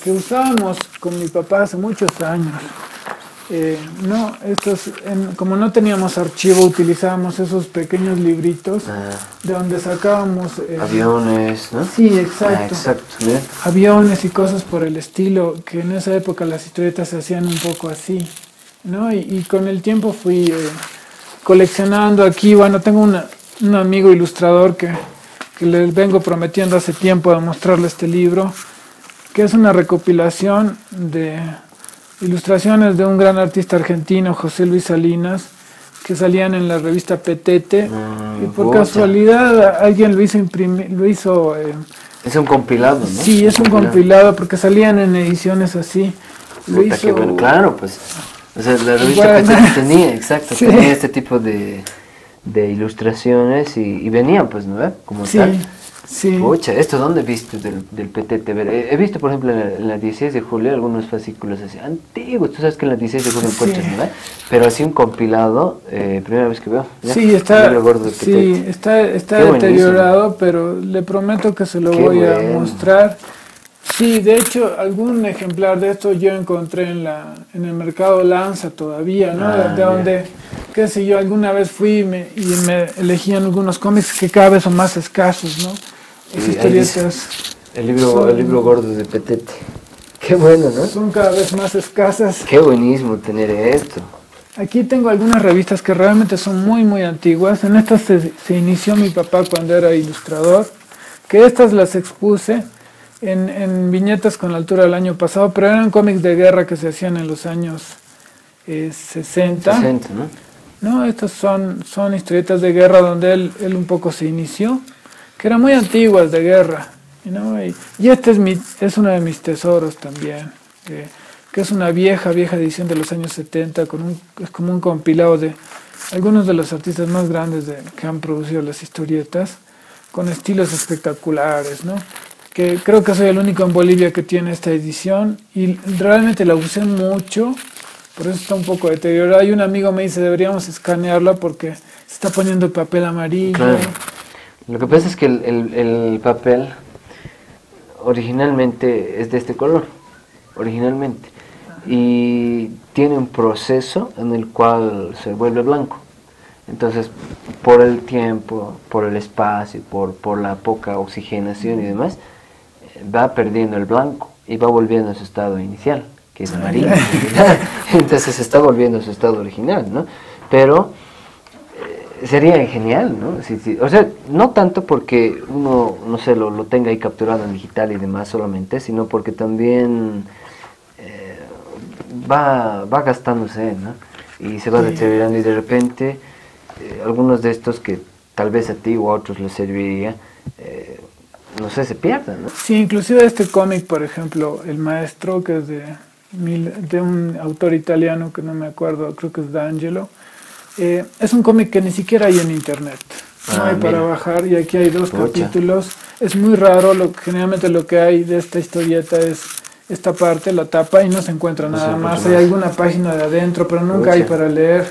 que usábamos con mi papá hace muchos años. No, como no teníamos archivo, utilizábamos esos pequeños libritos de donde sacábamos... Aviones, ¿no? Sí, exacto. Exacto, mira. Aviones y cosas por el estilo, que en esa época las historietas se hacían un poco así, ¿no? Y con el tiempo fui coleccionando aquí. Bueno, tengo un amigo ilustrador que le vengo prometiendo hace tiempo de mostrarle este libro, que es una recopilación de ilustraciones de un gran artista argentino, José Luis Salinas, que salían en la revista Petete, y por pucha. casualidad alguien lo hizo imprimir, Es un compilado, ¿no? sí, es un compilado porque salían en ediciones así. Lo Puta, hizo, qué bueno. Claro, pues. O sea, la revista Bueno, Petete tenía, exacto, sí. tenía este tipo de ilustraciones y venían, pues, ¿no? Como sí, tal. sí, Pucha, ¿esto dónde viste del Petete? A ver, he visto, por ejemplo, en la 16 de julio algunos fascículos así antiguos. Tú sabes que en la 16 de julio Sí. encuentras, ¿no? Pero así un compilado, primera vez que veo. ¿ya? sí, El está, libro gordo de Petete. sí, está Qué deteriorado, pero le prometo que se lo Qué voy a bueno. mostrar. Sí, de hecho, algún ejemplar de esto yo encontré en el mercado Lanza todavía, ¿no? Ah, de mira. donde, qué sé yo, alguna vez fui y me elegían algunos cómics que cada vez son más escasos, ¿no? Las Sí, ahí dice, historietas el libro gordo de Petete. Qué bueno, ¿no? son cada vez más escasas. Qué buenísimo tener esto. Aquí tengo algunas revistas que realmente son muy, muy antiguas. En estas se inició mi papá cuando era ilustrador, que estas las expuse en viñetas con la altura del año pasado, pero eran cómics de guerra que se hacían en los años 60. 60, ¿no? No, estas son historietas de guerra donde él un poco se inició, que eran muy antiguas de guerra. ¿No? Y este es uno de mis tesoros también, que es una vieja edición de los años 70, es como un compilado de algunos de los artistas más grandes que han producido las historietas, con estilos espectaculares, ¿no? Que creo que soy el único en Bolivia que tiene esta edición y realmente la usé mucho, por eso está un poco deteriorada. Y un amigo me dice, deberíamos escanearla porque se está poniendo el papel amarillo. Claro. Lo que pasa es que el papel originalmente es de este color, originalmente, y tiene un proceso en el cual se vuelve blanco. Entonces, por el tiempo, por el espacio, por la poca oxigenación y demás, va perdiendo el blanco y va volviendo a su estado inicial, que es amarillo. Entonces se está volviendo a su estado original, ¿no? Pero sería genial, ¿no? Sí. O sea, no tanto porque uno, no sé, lo tenga ahí capturado en digital y demás solamente, sino porque también va gastándose, ¿no? Y se va deteriorando y de repente algunos de estos que tal vez a ti o a otros les serviría, no sé, se pierden, ¿no? Sí, inclusive este cómic, por ejemplo, El Maestro, que es de un autor italiano que no me acuerdo, creo que es D'Angelo, es un cómic que ni siquiera hay en internet. no hay para mira. bajar, y aquí hay 2 Pucha. capítulos. Es muy raro, generalmente lo que hay de esta historieta es esta parte, la tapa, y no se encuentra No se nada encuentra más. Hay más. alguna página de adentro, pero nunca hay Pucha. para leer.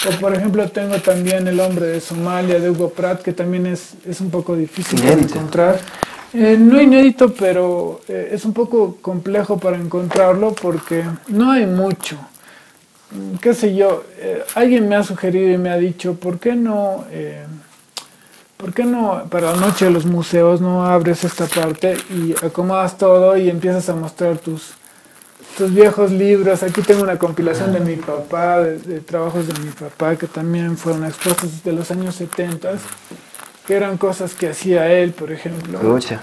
O por ejemplo tengo también El hombre de Somalia de Hugo Pratt, que también es un poco difícil para Inédito. encontrar. No inédito, pero es un poco complejo para encontrarlo porque no hay mucho. Qué sé yo, alguien me ha sugerido y me ha dicho, ¿por qué no para la noche de los museos no abres esta parte y acomodas todo y empiezas a mostrar tus viejos libros? Aquí tengo una compilación de mi papá, de trabajos de mi papá, que también fueron expuestos de los años 70, que eran cosas que hacía él, por ejemplo, Pucha.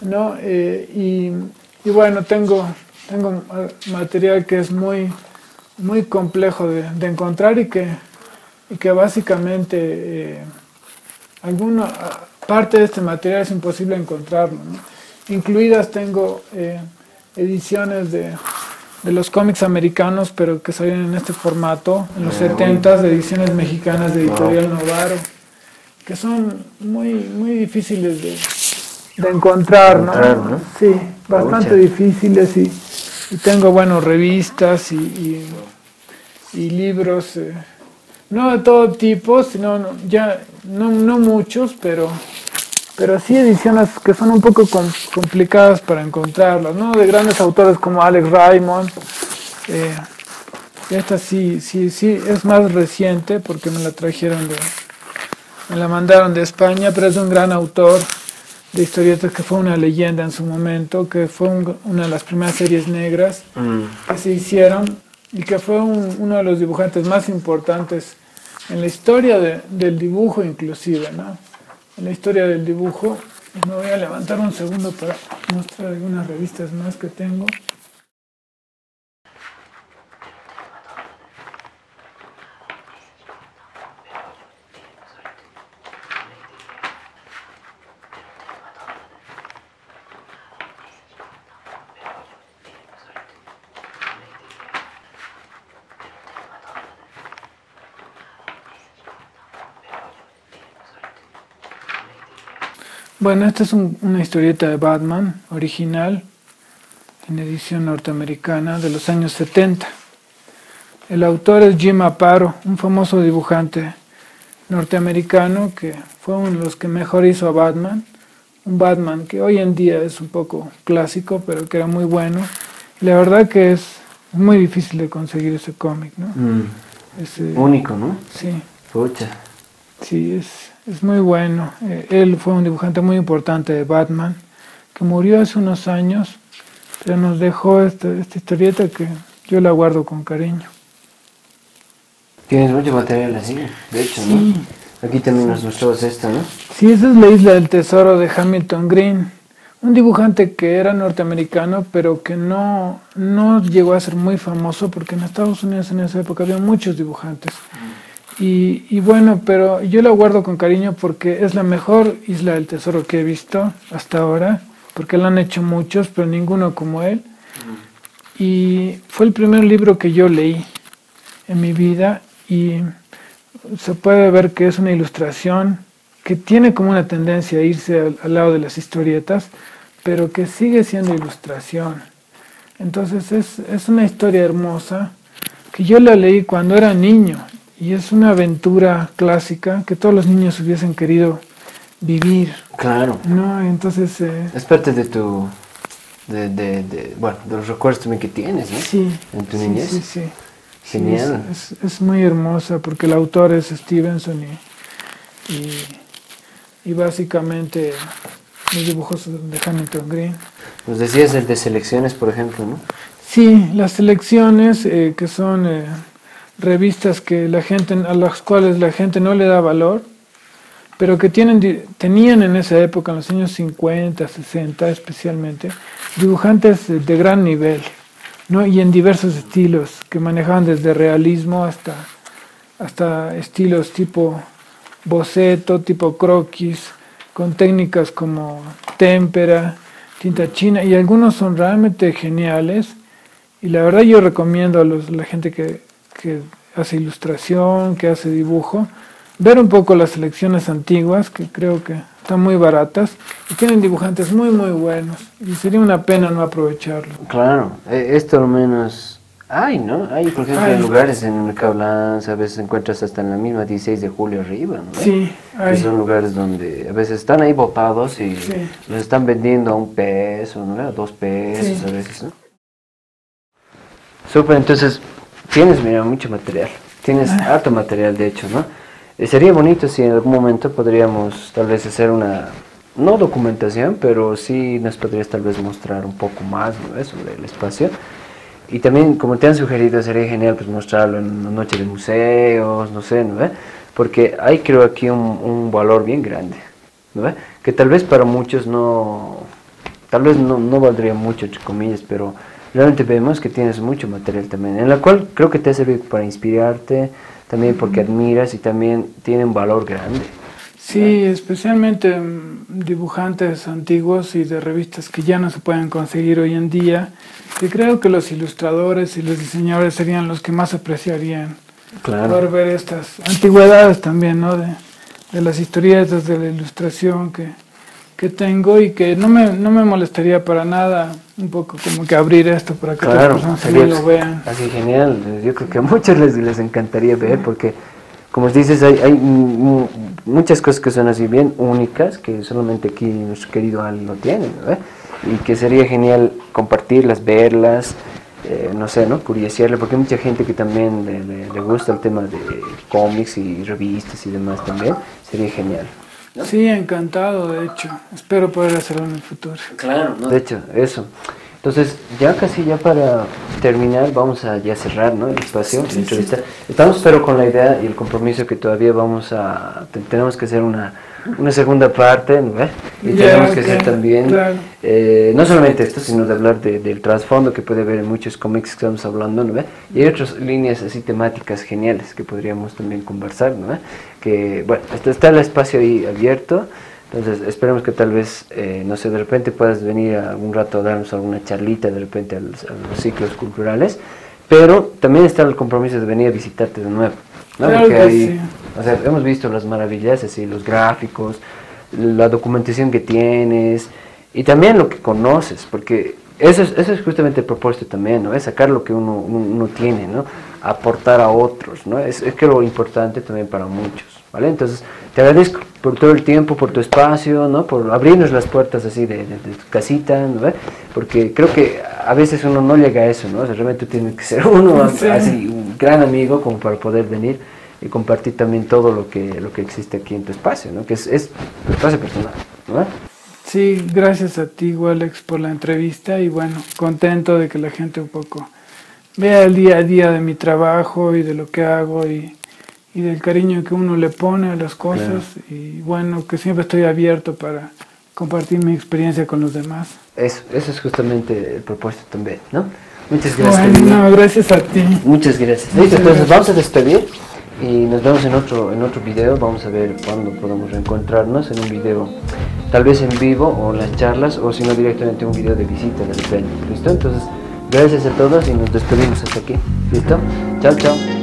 ¿no? Y bueno, tengo material que es muy complejo de encontrar y que básicamente alguna parte de este material es imposible encontrarlo, ¿no? Incluidas tengo ediciones de los cómics americanos, pero que salían en este formato, en los 70s, de ediciones mexicanas de Editorial Novaro, que son muy difíciles de encontrar, ¿no? ¿No? Sí, bastante Pucha. difíciles, y tengo, bueno, revistas y libros, no de todo tipo, sino no muchos, pero sí ediciones que son un poco complicadas para encontrarlas, ¿no? De grandes autores como Alex Raymond. Esta sí es más reciente porque me la mandaron de España, pero es de un gran autor de historietas que fue una leyenda en su momento, que fue una de las primeras series negras que se hicieron y que fue uno de los dibujantes más importantes en la historia del dibujo inclusive, ¿no? En la historia del dibujo. Me voy a levantar un segundo para mostrar algunas revistas más que tengo. Bueno, esta es una historieta de Batman original, en edición norteamericana de los años 70. El autor es Jim Aparo, un famoso dibujante norteamericano que fue uno de los que mejor hizo a Batman. Un Batman que hoy en día es un poco clásico, pero que era muy bueno. Y la verdad que es muy difícil de conseguir ese cómic, ¿no? Único, ¿no? Sí. Pucha. Sí, es muy bueno. Él fue un dibujante muy importante de Batman, que murió hace unos años, pero nos dejó esta historieta que yo la guardo con cariño. Tienes mucho material así, de hecho, Sí. ¿no? Aquí también nos mostrabas esta, ¿no? Sí, esa es la Isla del Tesoro de Hamilton Green, un dibujante que era norteamericano, pero que no llegó a ser muy famoso, porque en Estados Unidos en esa época había muchos dibujantes. Y bueno, pero yo la guardo con cariño porque es la mejor Isla del Tesoro que he visto hasta ahora, porque la han hecho muchos, pero ninguno como él. Y fue el primer libro que yo leí en mi vida, y se puede ver que es una ilustración que tiene como una tendencia a irse al lado de las historietas, pero que sigue siendo ilustración. Entonces es una historia hermosa que yo la leí cuando era niño. Y es una aventura clásica que todos los niños hubiesen querido vivir. Claro. ¿No? Entonces... es parte de tu... bueno, de los recuerdos también que tienes, ¿no? Sí. En tu niñez. Sí. Genial. Sí, es muy hermosa porque el autor es Stevenson y básicamente los dibujos de Hamilton Green. Nos decías el de selecciones, por ejemplo, ¿no? Sí, las selecciones que son... revistas a las cuales la gente no le da valor, pero que tenían en esa época, en los años 50, 60 especialmente, dibujantes de gran nivel, ¿no? Y en diversos estilos, que manejaban desde realismo hasta estilos tipo boceto, tipo croquis, con técnicas como témpera, tinta china, y algunos son realmente geniales. Y la verdad yo recomiendo a la gente que hace ilustración, que hace dibujo, ver un poco las selecciones antiguas, que creo que están muy baratas, y tienen dibujantes muy, muy buenos, y sería una pena no aprovecharlo. Claro, esto al menos hay, ¿no? Hay, por ejemplo, Hay. en lugares en el Mercado Lance, a veces encuentras hasta en la misma 16 de julio arriba, ¿no? Sí, Que hay. son lugares donde a veces están ahí botados y Sí. los están vendiendo a $1, ¿no? A $2 Sí. a veces, ¿no? Súper, entonces tienes, mira, mucho material, tienes harto material de hecho, ¿no? Sería bonito si en algún momento podríamos tal vez hacer una, no documentación, pero sí nos podrías tal vez mostrar un poco más, ¿no? Sobre el espacio. Y también, como te han sugerido, sería genial pues mostrarlo en una noche de museos, no sé, ¿no? Porque hay creo aquí un valor bien grande, ¿no? Que tal vez para muchos no, tal vez no valdría mucho, entre comillas, pero realmente vemos que tienes mucho material también, en la cual creo que te ha servido para inspirarte, también porque admiras y también tiene un valor grande. Sí, especialmente dibujantes antiguos y de revistas que ya no se pueden conseguir hoy en día, que creo que los ilustradores y los diseñadores serían los que más apreciarían Claro. poder ver estas antigüedades también, ¿no? De las historietas, de la ilustración que tengo y que no me molestaría para nada un poco como que abrir esto para que otras Claro, personas sería también lo vean. así genial. Yo creo que a muchos les encantaría ver porque, como dices, hay muchas cosas que son así bien únicas que solamente aquí nuestro querido Al lo tiene, ¿no? Y que sería genial compartirlas, verlas, no sé, ¿no? Curiosearle, porque hay mucha gente que también le gusta el tema de cómics y revistas y demás también. Sería genial, ¿no? Sí, encantado, de hecho. Espero poder hacerlo en el futuro. Claro, ¿no? De hecho, eso. Entonces, ya casi ya para terminar, vamos a ya cerrar, ¿no? El espacio, la entrevista. Estamos pero con la idea y el compromiso que todavía vamos a, tenemos que hacer una segunda parte, ¿no? Y Ya, tenemos que hacer claro, también, claro. no solamente esto, sino de hablar del trasfondo que puede haber en muchos cómics que estamos hablando, ¿no? Y hay otras líneas así temáticas geniales que podríamos también conversar, ¿no? Que, bueno, está el espacio ahí abierto. Entonces, esperemos que tal vez, no sé, de repente puedas venir algún rato a darnos alguna charlita de repente a los ciclos culturales, pero también está el compromiso de venir a visitarte de nuevo, ¿no? Claro Porque que ahí, sí. o sea, hemos visto las maravillas, así, los gráficos, la documentación que tienes y también lo que conoces, porque eso es justamente el propósito también, ¿no? Es sacar lo que uno tiene, ¿no? Aportar a otros, ¿no? Es que lo importante también para muchos, ¿vale? Entonces, te agradezco por todo el tiempo, por tu espacio, ¿no? Por abrirnos las puertas así de tu casita, ¿no? Porque creo que a veces uno no llega a eso, ¿no? O sea, realmente tiene que ser uno Sí. así, un gran amigo como para poder venir y compartir también todo lo que existe aquí en tu espacio, ¿no? Que es tu espacio personal, ¿no? Sí, gracias a ti, Alex, por la entrevista y bueno, contento de que la gente un poco vea el día a día de mi trabajo y de lo que hago y del cariño que uno le pone a las cosas. Claro. Y bueno, que siempre estoy abierto para compartir mi experiencia con los demás. Eso es justamente el propósito también, ¿no? Muchas gracias. Bueno, gracias a ti. Muchas gracias. Listo, entonces vamos a despedir y nos vemos en otro video. Vamos a ver cuándo podemos reencontrarnos en un video, tal vez en vivo o en las charlas, o si no directamente un video de visita de repente. ¿Listo? Entonces, gracias a todos y nos despedimos hasta aquí. ¿Listo? Chao, chao.